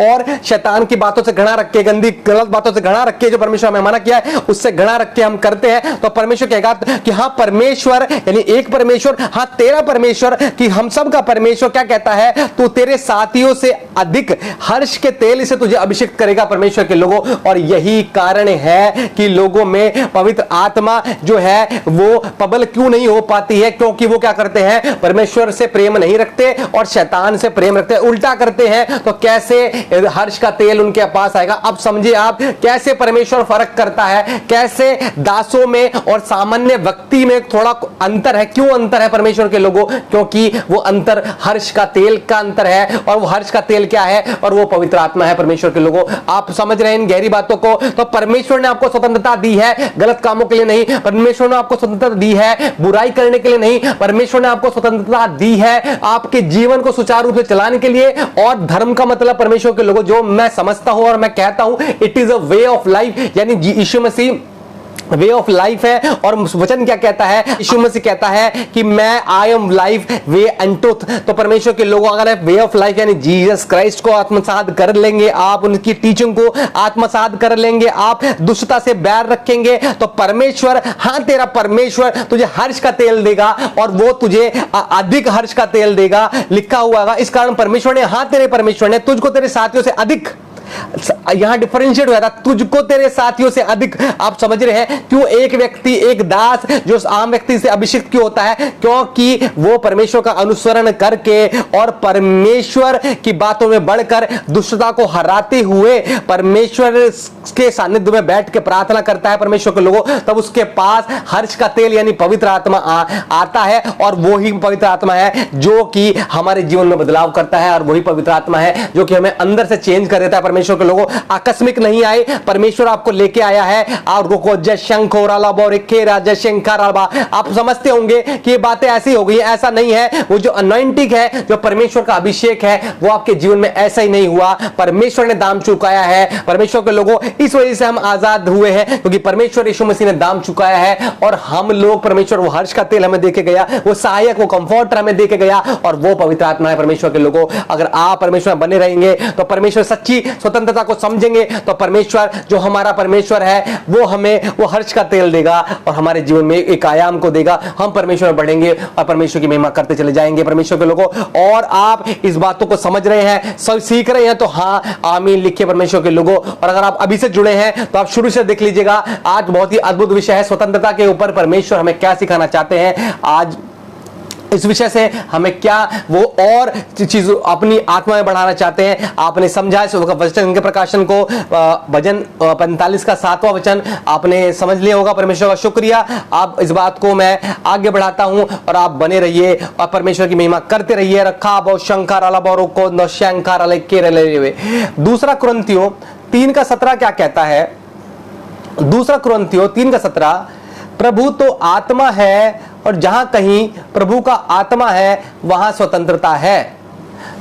और शैतान की बातों से घृणा रख के, गंदी गलत बातों से घृणा रख के, जो परमेश्वर हमें मना किया है उससे घृणा रख के हम करते हैं, तो परमेश्वर कहेगा कि हाँ परमेश्वर, यानी एक परमेश्वर, हाँ तेरा परमेश्वर, कि हम सब का परमेश्वर क्या कहता है? तू तेरे साथियों से अधिक हर्ष के तेल से तुझे अभिषेक करेगा परमेश्वर के लोगों। और यही कारण है कि लोगों में पवित्र आत्मा जो है वो प्रबल क्यों नहीं हो पाती है, क्योंकि वो क्या करते हैं? परमेश्वर से प्रेम नहीं रखते और शैतान से प्रेम रखते हैं, उल्टा करते हैं। तो कैसे हर्ष का तेल उनके पास आएगा? अब समझिए आप कैसे परमेश्वर फर्क करता है, कैसे दासों में और सामान्य व्यक्ति में थोड़ा अंतर है। क्यों अंतर है परमेश्वर के लोगों? क्योंकि वो अंतर हर्ष का तेल का अंतर है। और वो हर्ष का तेल क्या है? और वो पवित्र आत्मा है परमेश्वर के लोगों। आप समझ रहे हैं इन गहरी बातों को? तो परमेश्वर ने आपको स्वतंत्रता दी है गलत कामों के लिए नहीं, परमेश्वर ने आपको स्वतंत्रता दी है बुराई करने के लिए नहीं, परमेश्वर ने आपको स्वतंत्रता दी है आपके जीवन को सुचारू रूप से चलाने के लिए। और धर्म का मतलब परमेश्वर के लोगों, जो मैं समझता हूं और मैं कहता हूं, it is a way of life, यानी यीशु मसीह वे ऑफ लाइफ है। और वचन क्या कहता है? यीशु मसीह कहता है कि मैं I am life way and truth. तो परमेश्वर के लोगों अगर वे ऑफ लाइफ यानी जीसस क्राइस्ट को आत्मसात कर लेंगे, आप उनकी टीचिंग को आत्मसात कर लेंगे, आप दुष्टता से बैर रखेंगे, तो परमेश्वर, हाँ तेरा परमेश्वर तुझे हर्ष का तेल देगा और वो तुझे अधिक हर्ष का तेल देगा, लिखा हुआ है। इस कारण परमेश्वर ने, हाँ तेरे परमेश्वर ने तुझको तेरे साथियों से अधिक, यहां डिफरेंशिएट हुआ था, तुझको तेरे साथियों से अधिक। आप समझ रहे हैं क्यों एक व्यक्ति, एक दास जो आम व्यक्ति से अभिषिक्त क्यों होता है? क्योंकि वो परमेश्वर का अनुसरण करके और परमेश्वर की बातों में बढ़कर दुष्टता को हराते हुए परमेश्वर के सानिध्य में बैठ के प्रार्थना करता है परमेश्वर के लोगों, तब उसके पास हर्ष का तेल यानी पवित्र आत्मा आता है। और वो ही पवित्र आत्मा है जो कि हमारे जीवन में बदलाव करता है, और वही पवित्र आत्मा है जो कि हमें अंदर से चेंज कर देता है। परमेश्वर के लोगों आकस्मिक नहीं आए, परमेश्वर आपको लेके आया है। आप रुको आप समझते होंगे कि ये बातें ऐसी हो गई, ऐसा नहीं है। वो जो अनॉइंटिंग है, जो परमेश्वर का अभिषेक है, वो आपके जीवन में ऐसा ही नहीं हुआ। परमेश्वर ने दाम चुकाया है परमेश्वर के लोगों, इस वजह से हम आजाद हुए हैं, क्योंकि परमेश्वर यीशु मसीह ने दाम चुकाया है। और हम लोग, परमेश्वर वो हर्ष का तेल हमें देके गया, वो सहायक, वो कंफर्टर हमें देके गया, और वो पवित्र आत्मा है परमेश्वर के लोगों। अगर आप परमेश्वर में बने रहेंगे तो परमेश्वर सच्ची स्वतंत्रता को समझेंगे तो परमेश्वर, जो हमारा परमेश्वर है, वो हमें वो हर्ष का तेल देगा और हमारे जीवन में एक आयाम को देगा। हम परमेश्वर में बढ़ेंगे और परमेश्वर की महिमा करते चले जाएंगे परमेश्वर के लोगों। और आप इस बातों को समझ रहे हैं, सब सीख रहे हैं, तो हाँ आमीन लिखिए परमेश्वर के लोगों। और अगर आप अभी से जुड़े हैं तो आप शुरू से देख लीजिएगा, आज बहुत ही अद्भुत विषय है स्वतंत्रता के ऊपर। परमेश्वर हमें क्या सिखाना चाहते हैं आज इस विषय से, हमें क्या वो और चीज अपनी आत्मा में बढ़ाना चाहते हैं। आपने समझा वचन के प्रकाशन को, भजन 45 का 7वां वचन आपने समझ लिया होगा। परमेश्वर का शुक्रिया। आप इस बात को मैं आगे बढ़ाता हूं और आप बने रहिए और परमेश्वर की महिमा करते रहिए। रखा बहुत शंकर अला बोरो को नशंकर अले केरले। दूसरा कुरिन्थियों 3:17 क्या कहता है? दूसरा कुरिन्थियों 3:17, प्रभु तो आत्मा है और जहां कहीं प्रभु का आत्मा है वहां स्वतंत्रता है।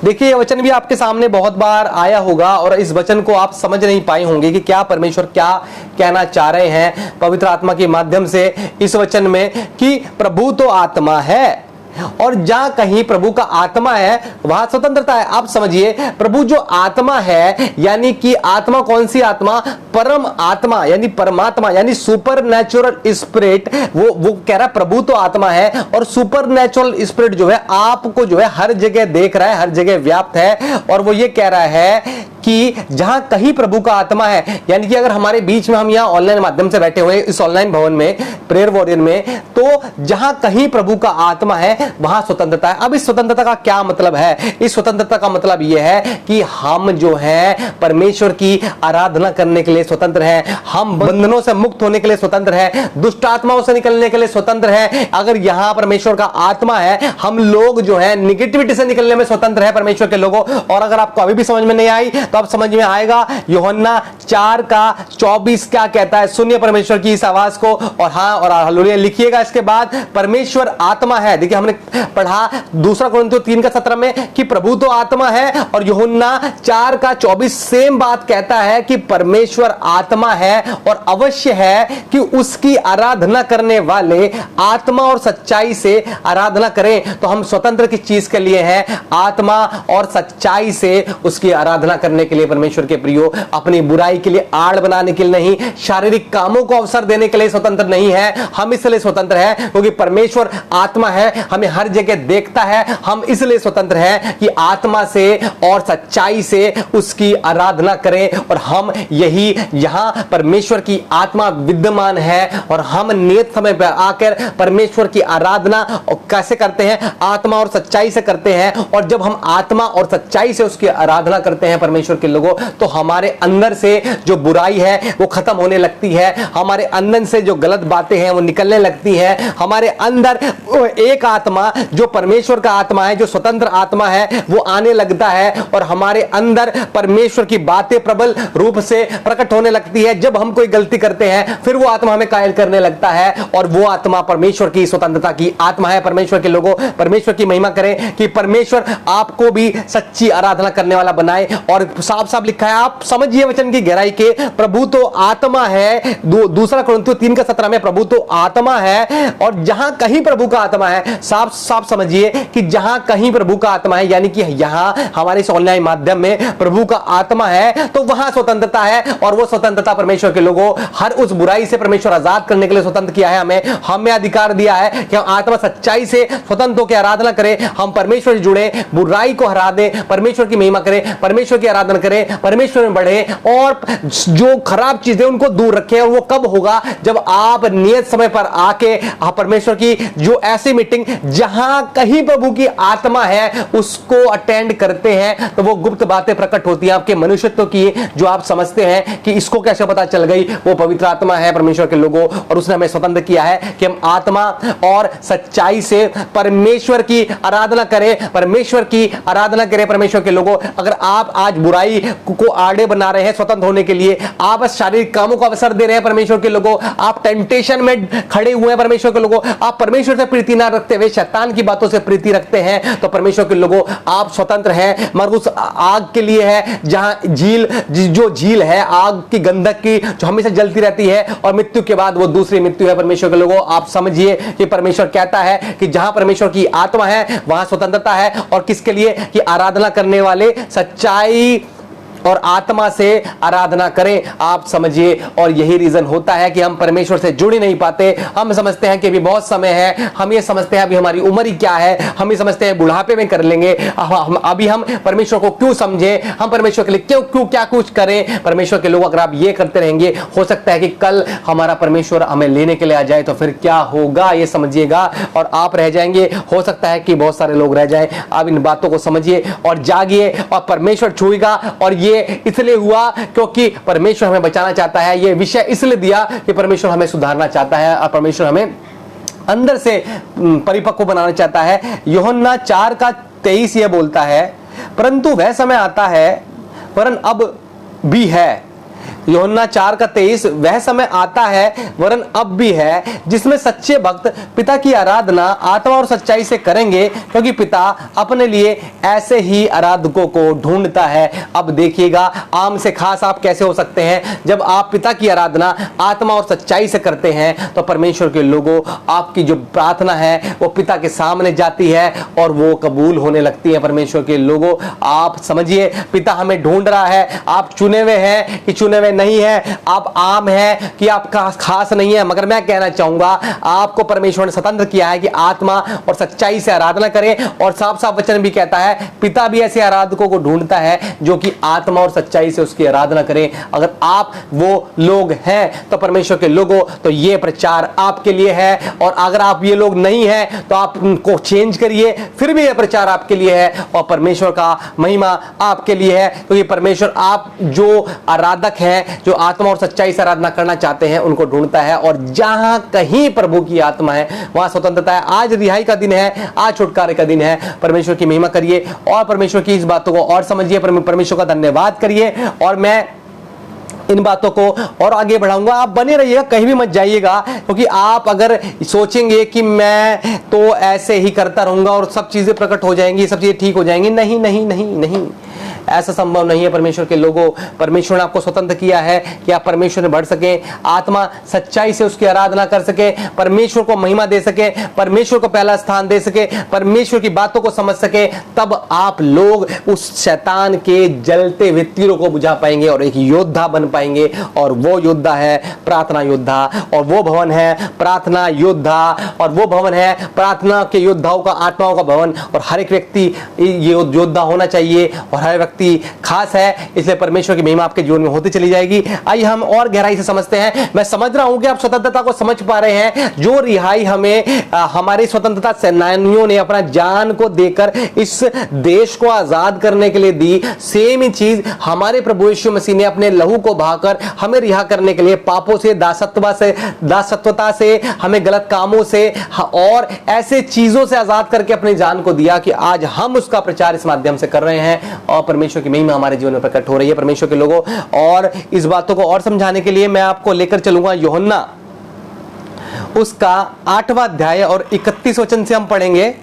देखिए ये वचन भी आपके सामने बहुत बार आया होगा और इस वचन को आप समझ नहीं पाए होंगे कि क्या परमेश्वर क्या कहना चाह रहे हैं पवित्र आत्मा के माध्यम से इस वचन में, कि प्रभु तो आत्मा है और जहां कहीं प्रभु का आत्मा है वहां स्वतंत्रता है। आप समझिए, प्रभु जो आत्मा है, यानी कि आत्मा कौन सी आत्मा? परम आत्मा, यानी परमात्मा, यानी सुपर नेचुरल स्पिरिट। वो कह रहा है प्रभु तो आत्मा है और सुपर नेचुरल स्पिरिट जो है आपको जो है हर जगह देख रहा है, हर जगह व्याप्त है। और वो ये कह रहा है कि जहां कहीं प्रभु का आत्मा है, यानी कि अगर हमारे बीच में हम यहाँ ऑनलाइन माध्यम से बैठे हुए इस ऑनलाइन भवन में, प्रेयर वॉरियर में, तो जहां कहीं प्रभु का आत्मा है वहां स्वतंत्रता है। अब इस स्वतंत्रता का क्या मतलब है? इस स्वतंत्रता का मतलब यह है कि हम जो है परमेश्वर की आराधना करने के लिए स्वतंत्र हैं, हम बंधनों से मुक्त होने के लिए स्वतंत्र हैं, दुष्ट आत्माओं से निकलने के लिए स्वतंत्र हैं। अगर यहां परमेश्वर का आत्मा है, हम लोग जो है निगेटिविटी से निकलने में स्वतंत्र है परमेश्वर के लोगों। और अगर आपको अभी भी समझ में नहीं आई तो अब समझ में आएगा। यूहन्ना 4:24 क्या कहता है? सुनिए परमेश्वर की इस आवाज को और हाँ और हालेलुया लिखिएगा। इसके बाद परमेश्वर आत्मा है। देखिए हमने पढ़ा दूसरा कुरिन्थियों 3:17 में कि प्रभु तो आत्मा है, और यूहन्ना 4:24 सेम बात कहता है कि परमेश्वर आत्मा है और अवश्य है कि उसकी आराधना करने वाले आत्मा और सच्चाई से आराधना करें। तो हम स्वतंत्र किस चीज के लिए हैं? आत्मा और सच्चाई से उसकी आराधना करने के लिए परमेश्वर के प्रियो। अपनी बुराई के लिए आड़ बनाने के लिए नहीं, शारीरिक कामों को अवसर देने के लिए स्वतंत्र नहीं है। हम इसलिए स्वतंत्र है क्योंकि परमेश्वर आत्मा है, हमें हर जगह देखता है। हम इसलिए स्वतंत्र हैं कि आत्मा से और सच्चाई से उसकी आराधना करें। और हम यही यहां परमेश्वर की आत्मा विद्यमान है और हम नियत समय पर आकर परमेश्वर की आराधना कैसे करते हैं? आत्मा और सच्चाई से करते हैं। और जब हम आत्मा और सच्चाई से उसकी आराधना करते हैं परमेश्वर के लोगों, तो हमारे अंदर से जो बुराई है वो खत्म होने लगती है, हमारे अंदर से जो गलत बातें हैं वो निकलने लगती हैं। हमारे अंदर एक आत्मा जो परमेश्वर का आत्मा है, जो स्वतंत्र आत्मा है, वो आने लगता है और हमारे अंदर परमेश्वर की बातें प्रबल रूप से प्रकट होने लगती है। जब हम कोई गलती करते हैं फिर वो आत्मा हमें कायल करने लगता है और वो आत्मा परमेश्वर की स्वतंत्रता की आत्मा है। परमेश्वर के लोगों, परमेश्वर की महिमा करें कि परमेश्वर आपको भी सच्ची आराधना करने वाला बनाए। और साफ साफ लिखा है, आप समझिए वचन की गहराई के, प्रभु तो आत्मा है। दूसरा कुरिन्थियों 3:17 में प्रभु तो आत्मा है और जहां कहीं प्रभु का आत्मा है, साफ साफ समझिए कि जहां कहीं प्रभु का आत्मा है, यानी कि यहां हमारे इस ऑनलाइन माध्यम में प्रभु का आत्मा है, तो वहां स्वतंत्रता है। और वो स्वतंत्रता परमेश्वर के लोगों, हर उस बुराई से परमेश्वर आजाद करने के लिए स्वतंत्र किया है। हमें अधिकार दिया है कि हम आत्मा सच्चाई से स्वतंत्र होकर आराधना करें, हम परमेश्वर से जुड़े, बुराई को हरा दें, परमेश्वर की महिमा करें, परमेश्वर की आराधना करें, परमेश्वर में बढ़े और जो खराब चीजें उनको दूर रखें। और वो कब होगा? जब आप नियत समय पर आके परमेश्वर की जो ऐसी मीटिंग जहां कहीं प्रभु की आत्मा है उसको अटेंड करते हैं, तो वो गुप्त बातें प्रकट होती हैं आपके मनुष्यत्व की, जो आप समझते हैं कि इसको कैसे पता चल गई। वो पवित्र आत्मा है परमेश्वर के लोगों, और उसने हमें स्वतंत्र किया है कि हम आत्मा और सच्चाई से परमेश्वर की आराधना करें, परमेश्वर की आराधना करें। परमेश्वर के लोगों, अगर आप आज बुराई को आड़े बना रहे हैं स्वतंत्र होने के लिए, आप शारीरिक कामों को अवसर दे रहे हैं परमेश्वर के लोगों, आप टेंटेशन में खड़े हुए हैं परमेश्वर के लोगों, आप परमेश्वर से प्रीति ना रखते हुए शैतान की बातों से प्रीति रखते हैं, तो परमेश्वर के लोगों आप स्वतंत्र हैं। मगर उस आग के लिए है जहां जो झील है आग की, गंधक की, जो हमेशा जलती रहती है और मृत्यु के बाद वो दूसरी मृत्यु है। परमेश्वर के लोगों, आप समझिए कि परमेश्वर कहता है कि जहां परमेश्वर की आत्मा है वहां स्वतंत्रता है। और किसके लिए? कि आराधना करने वाले, सच्चाई और आत्मा से आराधना करें। आप समझिए, और यही रीजन होता है कि हम परमेश्वर से जुड़ ही नहीं पाते। हम समझते हैं कि अभी बहुत समय है, हम ये समझते हैं अभी हमारी उम्र ही क्या है, हम ये समझते हैं बुढ़ापे में कर लेंगे, अभी हम परमेश्वर को क्यों समझे, हम परमेश्वर के लिए क्यों क्यों क्या कुछ करें। परमेश्वर के लोग अगर आप ये करते रहेंगे, हो सकता है कि कल हमारा परमेश्वर हमें लेने के लिए आ जाए, तो फिर क्या होगा ये समझिएगा, और आप रह जाएंगे। हो सकता है कि बहुत सारे लोग रह जाएं। आप इन बातों को समझिए और जागिए, और परमेश्वर छूएगा। और ये इसलिए हुआ क्योंकि परमेश्वर हमें बचाना चाहता है। ये विषय इसलिए दिया कि परमेश्वर हमें सुधारना चाहता है, और परमेश्वर हमें अंदर से परिपक्व बनाना चाहता है। यूहन्ना 4:23 यह बोलता है, परंतु वह समय आता है, वरन अब भी है। यूहन्ना 4:23, वह समय आता है वरन अब भी है, जिसमें सच्चे भक्त पिता की आराधना आत्मा और सच्चाई से करेंगे, क्योंकि पिता अपने लिए ऐसे ही आराधकों को ढूंढता है। अब देखिएगा, आम से खास आप कैसे हो सकते हैं। जब आप पिता की आराधना आत्मा और सच्चाई से करते हैं, तो परमेश्वर के लोगों, आपकी जो प्रार्थना है वो पिता के सामने जाती है और वो कबूल होने लगती है। परमेश्वर के लोगों, आप समझिए, पिता हमें ढूंढ रहा है। आप चुने हुए हैं कि चुने हुए नहीं है, आप आम है कि आप खास नहीं है, मगर मैं कहना चाहूंगा, आपको परमेश्वर ने स्वतंत्र किया है कि आत्मा और सच्चाई से आराधना करें। और साफ साफ वचन भी कहता है, पिता भी ऐसे आराधकों को ढूंढता है जो कि आत्मा और सच्चाई से उसकी आराधना करें। अगर आप वो लोग हैं तो परमेश्वर के लोगों, तो ये प्रचार आपके लिए है। और अगर आप ये लोग नहीं हैं तो आप उनको चेंज करिए, फिर भी यह प्रचार आपके लिए है, और परमेश्वर का महिमा आपके लिए है। क्योंकि परमेश्वर आप जो आराधक हैं, जो आत्मा और सच्चाई से आराधना करना चाहते हैं, उनको ढूंढता है। और जहां कहीं प्रभु की आत्मा है, वहां स्वतंत्रता है। आज रिहाई का दिन है, आज छुटकारे का दिन है। परमेश्वर की महिमा करिए और परमेश्वर की इस बातों को और समझिए, परमेश्वर का धन्यवाद करिए। और मैं इन बातों को और आगे बढ़ाऊंगा। आप बने रहिएगा, कहीं भी मत जाइएगा, क्योंकि आप अगर सोचेंगे कि मैं तो ऐसे ही करता रहूंगा और सब चीजें प्रकट हो जाएंगी, सब चीजें ठीक हो जाएंगी, नहीं नहीं नहीं नहीं, ऐसा संभव नहीं है। परमेश्वर के लोगों, परमेश्वर ने आपको स्वतंत्र किया है कि आप परमेश्वर में बढ़ सके, आत्मा सच्चाई से उसकी आराधना कर सके, परमेश्वर को महिमा दे सके, परमेश्वर को पहला स्थान दे सके, परमेश्वर की बातों को समझ सके। तब आप लोग उस शैतान के जलते हुए तीरों को बुझा पाएंगे और एक योद्धा बन पाएंगे। और वो योद्धा है प्रार्थना योद्धा, और वो भवन है प्रार्थना योद्धा, और वो भवन है प्रार्थना के योद्धाओं का, आत्माओं का भवन। और हर एक व्यक्ति ये योद्धा होना चाहिए, और हर व्यक्ति खास है। इसलिए परमेश्वर की महिमा आपके जीवन में होती चली जाएगी। आइए हम और गहराई से समझते हैं। मैं समझ रहा हूं कि आप स्वतंत्रता को समझ पा रहे हैं। जो रिहाई हमें हमारी स्वतंत्रता सेनानियों ने अपना जान को देकर इस देश को आजाद करने के लिए दी, सेम ही चीज हमारे प्रभु यीशु मसीह ने अपने लहू को बहाकर हमें रिहा करने के लिए, पापों से, दासत्वता से, हमें गलत कामों से और ऐसे चीजों से आजाद करके अपनी जान को दिया, कि आज हम उसका प्रचार इस माध्यम से कर रहे हैं और परमेश्वर की महिमा हमारे जीवन में प्रकट हो रही है। परमेश्वर के लोगों, और इस बातों को और समझाने के लिए मैं आपको लेकर चलूंगा यूहन्ना उसका 8वां अध्याय और 31 वचन से हम पढ़ेंगे,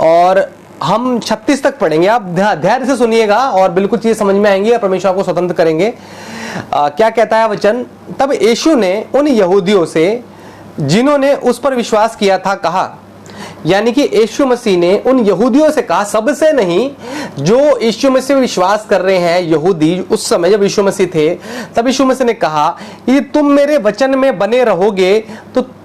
और हम 36 तक पढ़ेंगे। आप धैर्य से सुनिएगा और बिल्कुल चीजें समझ में आएंगी और परमेश्वर आपको स्वतंत्र करेंगे। क्या कहता है वचन? तब यीशु ने उन यहूदियों से जिन्होंने उस पर विश्वास किया था कहा, यानी कि यीशु मसीह ने उन यहूदियों से कहा, सबसे नहीं, जो यीशु मसीह विश्वास कर रहे हैं यहूदी। उस समय जब यीशु मसीह थे, तब यीशु मसीह ने कहा कि तुम मेरे वचन में बने रहोगे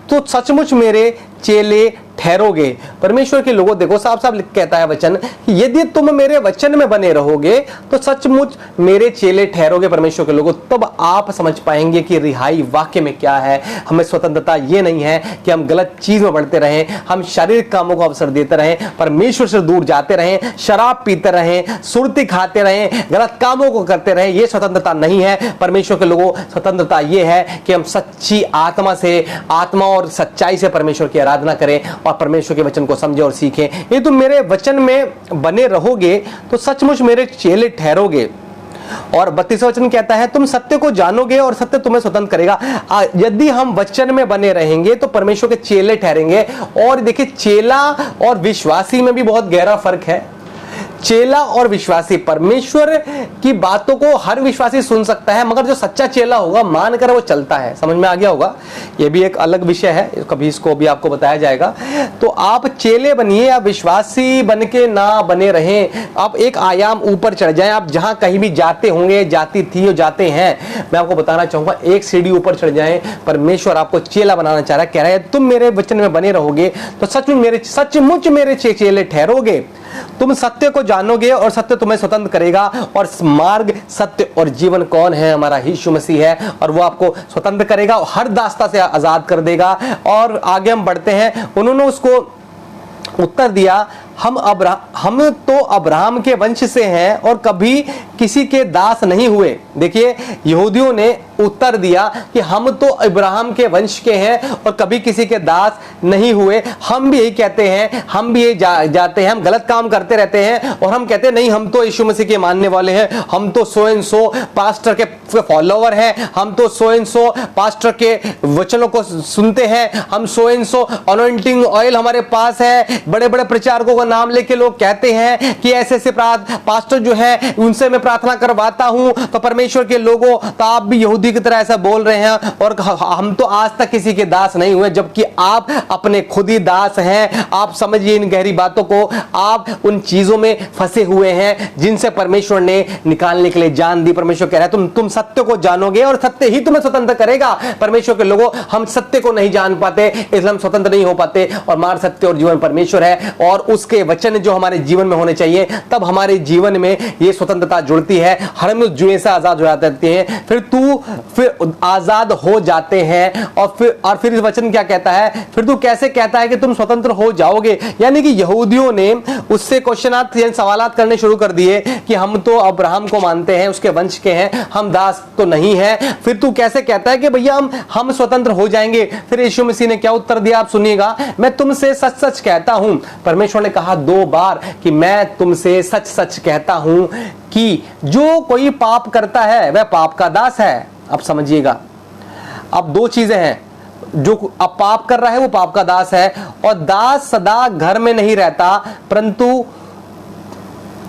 तो सचमुच मेरे चेले ठहरोगे। परमेश्वर के लोगों, देखो साफ साफ कहता है वचन कि यदि तुम मेरे वचन में बने रहोगे तो सचमुच मेरे चेले ठहरोगे। परमेश्वर के लोगों, तब आप समझ पाएंगे कि रिहाई वाक्य में क्या है। हमें स्वतंत्रता ये नहीं है कि हम गलत चीज में बढ़ते रहें, हम शारीरिक कामों को अवसर देते रहें, परमेश्वर से दूर जाते रहें, शराब पीते रहें, सुरती खाते रहें, गलत कामों को करते रहें। ये स्वतंत्रता नहीं है। परमेश्वर के लोगों, स्वतंत्रता ये है कि हम सच्ची आत्मा से, आत्मा और सच्चाई से परमेश्वर की आराधना करें और परमेश्वर के वचन को समझें और सीखें। यदि तुम मेरे वचन में बने रहोगे तो सचमुच मेरे चेले ठहरोगे। और 32वां वचन कहता है, तुम सत्य को जानोगे और सत्य तुम्हें स्वतंत्र करेगा। यदि हम वचन में बने रहेंगे तो परमेश्वर के चेले ठहरेंगे। और देखिए, चेला और विश्वासी में भी बहुत गहरा फर्क है। चेला और विश्वासी, परमेश्वर की बातों को हर विश्वासी सुन सकता है, मगर जो सच्चा चेला होगा मानकर वो चलता है। समझ में आ गया होगा? ये भी एक अलग विषय है, कभी इसको भी आपको बताया जाएगा। तो आप चेले बनिए, आप विश्वासी बन के ना बने रहें, आप एक आयाम ऊपर चढ़ जाएं। आप जहां कहीं भी जाते होंगे, जाती थी और जाते हैं, मैं आपको बताना चाहूंगा, एक सीढ़ी ऊपर चढ़ जाएं। परमेश्वर आपको चेला बनाना चाह रहा है, कह रहा है तुम मेरे वचन में बने रहोगे तो सचमुच मेरे चेले ठहरोगे। तुम सत्य को जानोगे और सत्य तुम्हें स्वतंत्र करेगा। और मार्ग, सत्य और जीवन कौन है? हमारा यीशु मसीह है, और वो आपको स्वतंत्र करेगा और हर दास्ता से आजाद कर देगा। और आगे हम बढ़ते हैं। उन्होंने उसको उत्तर दिया, हम तो अब्राहम के वंश से हैं और कभी किसी के दास नहीं हुए। देखिए, यहूदियों ने उत्तर दिया कि हम तो अब्राहम के वंश के हैं और कभी किसी के दास नहीं हुए। हम भी यही कहते हैं, हम भी यही जाते हैं, हम गलत काम करते रहते हैं और हम कहते हैं नहीं, हम तो यीशु मसीह के मानने वाले हैं, हम तो सो एंड सो पास्टर के फॉलोवर हैं, हम तो सो एंड सो पास्टर के वचनों को सुनते हैं, हम so and so anointing oil हमारे पास है। बड़े बड़े प्रचारकों का नाम लेके लोग कहते हैं कि ऐसे ऐसे पास्टर जो है उनसे मैं प्रार्थना करवाता हूं। तो परमेश्वर के लोगों, तो आप भी यहूदी की तरह ऐसा बोल रहे हैं और हम तो आज तक किसी के दास नहीं हुए, जबकि आप अपने खुद ही दास हैं। आप समझिए इन गहरी बातों को, आप उन चीजों में फंसे हुए हैं जिनसे परमेश्वर ने निकालने के लिए जान दी। परमेश्वर कह रहा है तुम सत्य को जानोगे और सत्य ही तुम्हें स्वतंत्र करेगा। परमेश्वर के लोगों, हम सत्य को नहीं जान पाते, इसलिए हम स्वतंत्र नहीं हो पाते। और मार्ग, सत्य और जीवन परमेश्वर है और उसके वचन जो हमारे जीवन में होने चाहिए, तब हमारे जीवन में ये स्वतंत्रता जुड़ती है, हम उस जुए से आजाद हो जाते हैं। फिर आजाद हो जाते हैं। और फिर इस वचन क्या कहता है? फिर तू कैसे कहता है कि तुम स्वतंत्र हो जाओगे? यानी कि यहूदियों ने उससे क्वेश्चनात, सवालात करने शुरू कर दिए कि हम तो अब्राहम को मानते हैं, उसके वंश के हैं, हम दास तो नहीं है। फिर तू कैसे कहता है कि भैया हम स्वतंत्र हो जाएंगे? फिर यीशु मसीह ने क्या उत्तर दिया, आप सुनिएगा। मैं तुमसे सच सच कहता हूं, परमेश्वर ने कहा 2 बार कि मैं तुमसे सच सच कहता हूं कि जो कोई पाप करता है वह पाप का दास है। अब समझिएगा, अब 2 चीजें हैं, जो अब पाप कर रहा है वो पाप का दास है, और दास सदा घर में नहीं रहता परंतु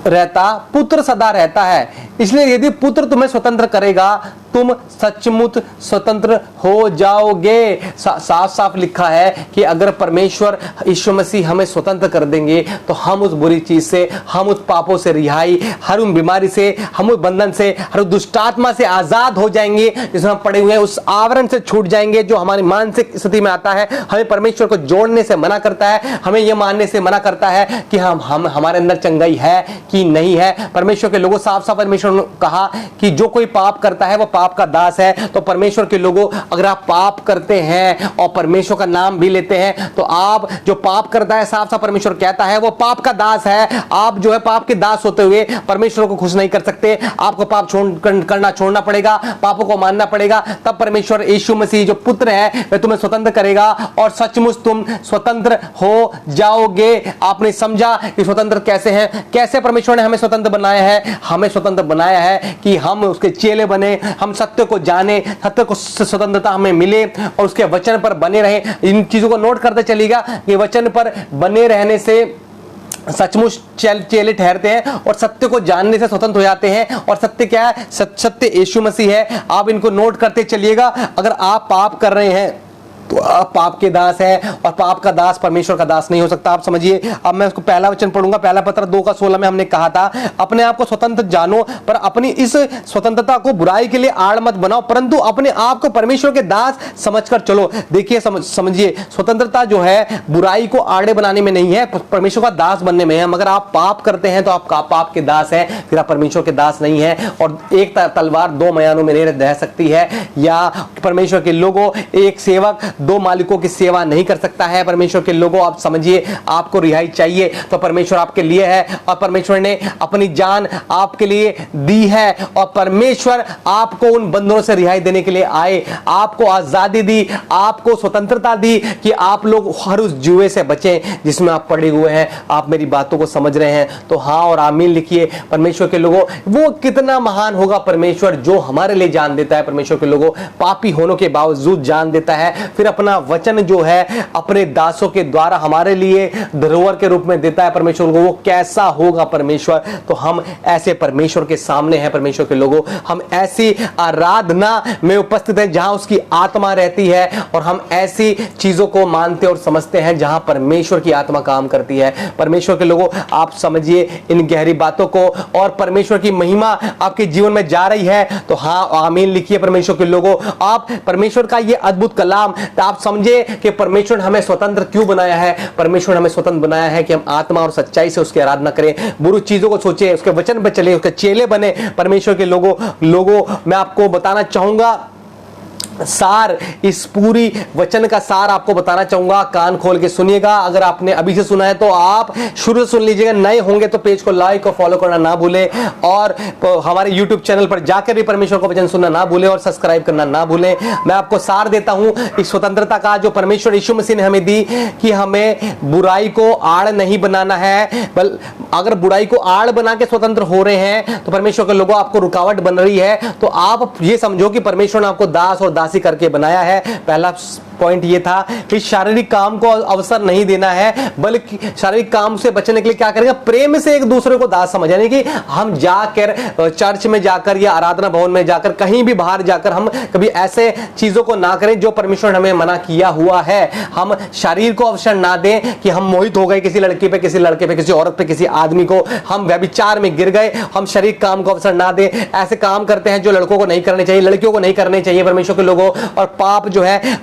पुत्र सदा रहता है। इसलिए यदि पुत्र तुम्हें स्वतंत्र करेगा, तुम सचमुच स्वतंत्र हो जाओगे। साफ साफ लिखा है कि अगर परमेश्वर यीशु मसीह हमें स्वतंत्र कर देंगे तो हम उस बुरी चीज से, हम उस पापों से रिहाई, हर उन बीमारी से, हम उस बंधन से, हर दुष्ट आत्मा से आजाद हो जाएंगे जिसमें हम पड़े हुए हैं, उस आवरण से छूट जाएंगे जो हमारी मानसिक स्थिति में आता है, हमें परमेश्वर को जोड़ने से मना करता है, हमें यह मानने से मना करता है कि हम हमारे अंदर चंगाई है कि नहीं है। परमेश्वर के लोगों, साफ साफ परमेश्वर ने कहा कि जो कोई पाप करता है वो पाप का दास है। तो परमेश्वर के लोगों, अगर आप पाप करते हैं और परमेश्वर का नाम भी लेते हैं तो आप जो पाप करता है, साफ साफ परमेश्वर कहता है वो पाप का दास है। आप जो है पाप के दास होते हुए परमेश्वर को खुश नहीं कर सकते। आपको पाप करना छोड़ना पड़ेगा, पापों को मानना पड़ेगा, तब परमेश्वर यीशु मसीह जो पुत्र है वह तुम्हें स्वतंत्र करेगा और सचमुच तुम स्वतंत्र हो जाओगे। आपने समझा कि स्वतंत्र कैसे हैं? कैसे परमेश्वर ने हमें स्वतंत्र बनाया है? हमें स्वतंत्र बनाया है कि हम उसके चेले बने, हम सत्य को जाने, सत्य को स्वतंत्रता हमें मिले और उसके वचन पर बने रहे। इन चीजों को नोट करते चलिएगा कि वचन पर बने रहने से सचमुच चेले ठहरते हैं और सत्य को जानने से स्वतंत्र हो जाते हैं। और सत्य क्या है? सत्य यीशु मसीह है। आप इनको नोट करते चलिएगा। अगर आप पाप कर रहे हैं तो आप पाप के दास है और पाप का दास परमेश्वर का दास नहीं हो सकता। आप समझिए। अब मैं उसको पहला वचन पढ़ूंगा, पहला पत्र 2:16 में हमने कहा था, अपने आप को स्वतंत्र जानो पर अपनी इस स्वतंत्रता को बुराई के लिए आड़ मत बनाओ, परंतु अपने आप को परमेश्वर के दास समझकर चलो। देखिए, समझिए, स्वतंत्रता जो है बुराई को आड़े बनाने में नहीं है, परमेश्वर का दास बनने में है। मगर आप पाप करते हैं तो आप पाप के दास है, फिर आप परमेश्वर के दास नहीं है। और एक तलवार 2 मैदानों में नहीं रह सकती है, या परमेश्वर के लोगों, एक सेवक 2 मालिकों की सेवा नहीं कर सकता है। परमेश्वर के लोगों, आप समझिए, आपको रिहाई चाहिए तो परमेश्वर आपके लिए है और परमेश्वर ने अपनी जान आपके लिए दी है और परमेश्वर आपको उन बंधनों से रिहाई देने के लिए आए, आपको आजादी दी, आपको स्वतंत्रता दी कि आप लोग हर उस जुए से बचें जिसमें आप पड़े हुए हैं। आप मेरी बातों को समझ रहे हैं तो हाँ और आमीन लिखिए। परमेश्वर के लोगों, वो कितना महान होगा परमेश्वर जो हमारे लिए जान देता है। परमेश्वर के लोगों, पापी होने के बावजूद जान देता है, फिर अपना वचन जो है अपने दासों के द्वारा हमारे लिए धरोहर के रूप में देता है परमेश्वर को, वो कैसा होगा परमेश्वर। तो हम ऐसे परमेश्वर के सामने हैं परमेश्वर के लोगों, हम ऐसी आराधना में उपस्थित हैं जहां उसकी आत्मा रहती है, और हम ऐसी चीजों को मानते और समझते हैं जहां परमेश्वर की आत्मा काम करती है। परमेश्वर के लोगों, आप समझिए इन गहरी बातों को, और परमेश्वर की महिमा आपके जीवन में जा रही है तो हाँ आमीन लिखिए परमेश्वर के लोगों। आप परमेश्वर का ये अद्भुत कलाम तो आप समझे कि परमेश्वर हमें स्वतंत्र क्यों बनाया है। परमेश्वर हमें स्वतंत्र बनाया है कि हम आत्मा और सच्चाई से उसकी आराधना करें, बुरी चीजों को सोचे, उसके वचन पर चले, उसके चेले बने। परमेश्वर के लोगों मैं आपको बताना चाहूंगा सार, इस पूरी वचन का सार आपको बताना चाहूंगा, कान खोल के सुनिएगा। अगर आपने अभी से सुना है तो आप शुरू से सुन लीजिएगा, नए होंगे तो पेज को लाइक और फॉलो करना ना भूलें, और हमारे YouTube चैनल पर जाकर भी परमेश्वर का वचन सुनना ना भूलें, और सब्सक्राइब करना ना भूलें। मैं आपको सार देता हूं इस स्वतंत्रता का जो परमेश्वर यीशु मसीह ने हमें दी, कि हमें बुराई को आड़ नहीं बनाना है। अगर बुराई को आड़ बना के स्वतंत्र हो रहे हैं तो परमेश्वर के लोगों आपको रुकावट बन रही है, तो आप ये समझो कि परमेश्वर ने आपको दास और दासी करके बनाया है। पहला पॉइंट ये था कि शारीरिक काम को अवसर नहीं देना है, बल्कि शारीरिक काम से बचने के लिए क्या करेंगे, प्रेम से एक दूसरे को दास समझ, यानी कि हम जाकर चर्च में जाकर या आराधना भवन में जाकर कहीं भी बाहर जाकर हम कभी ऐसे चीजों को ना करें जो परमेश्वर ने हमें मना किया हुआ है। हम शरीर को अवसर ना दें कि हम मोहित हो गए किसी लड़की पे, किसी लड़के पे, किसी औरत पे, किसी आदमी को, हम व्यभिचार में गिर गए, हम शरीर काम को अवसर ना दें। ऐसे काम करते हैं जो लड़कों को नहीं करने चाहिए, लड़कियों को नहीं करने चाहिए परमेश्वर के लोगों, और पाप जो है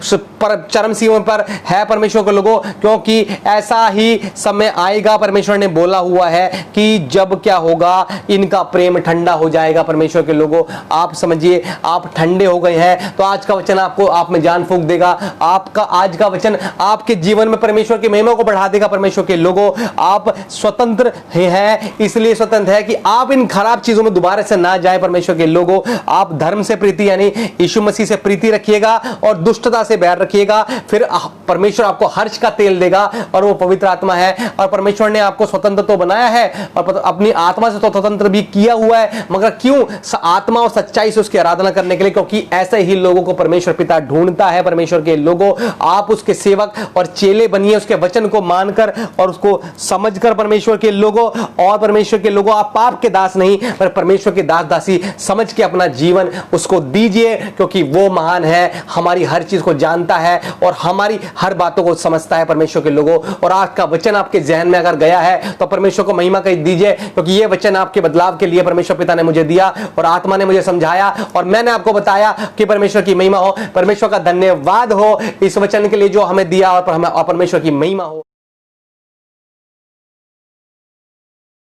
चरम सीमा पर है परमेश्वर के लोगों, क्योंकि ऐसा ही समय आएगा परमेश्वर ने बोला हुआ है कि जब क्या होगा, इनका प्रेम ठंडा हो जाएगा। परमेश्वर के लोगों आप समझिए, आप ठंडे हो गए हैं तो आज का वचन आपको आप में जान फूंक देगा। आपका आज का वचन आपके जीवन में परमेश्वर की महिमा को बढ़ा देगा। परमेश्वर के लोगों आप स्वतंत्र हैं, इसलिए स्वतंत्र है कि आप इन खराब चीजों में दोबारा से ना जाए। परमेश्वर के लोगों आप धर्म से प्रीति यानी यीशु मसीह से प्रीति रखिएगा और दुष्टता से बैर रखिएगा, फिर परमेश्वर आपको हर्ष का तेल देगा, और वो पवित्र आत्मा है। और परमेश्वर ने आपको स्वतंत्र तो बनाया है और अपनी आत्मा से तो स्वतंत्र भी किया हुआ है, मगर क्यों, आत्मा और सच्चाई से उसकी आराधना करने के लिए, क्योंकि ऐसे ही लोगों को परमेश्वर पिता ढूंढता है। परमेश्वर के लोगों आप उसके सेवक और चेले बनिए, उसके वचन को मानकर और उसको समझकर परमेश्वर के लोगों, और परमेश्वर के लोगों आप पाप के दास नहीं पर परमेश्वर के दास दासी समझ के अपना जीवन उसको दीजिए, क्योंकि वो महान है, हमारी हर चीज को जानता है और हमारी हर बातों को समझता है परमेश्वर के लोगों। और आज का वचन आपके जहन में अगर गया है तो परमेश्वर को महिमा कही दीजिए, क्योंकि ये वचन आपके बदलाव के लिए परमेश्वर पिता ने मुझे दिया और आत्मा ने मुझे समझाया और मैंने आपको बताया कि परमेश्वर की महिमा हो। परमेश्वर का धन्यवाद हो इस वचन के लिए जो हमें दिया, और परमेश्वर की महिमा हो।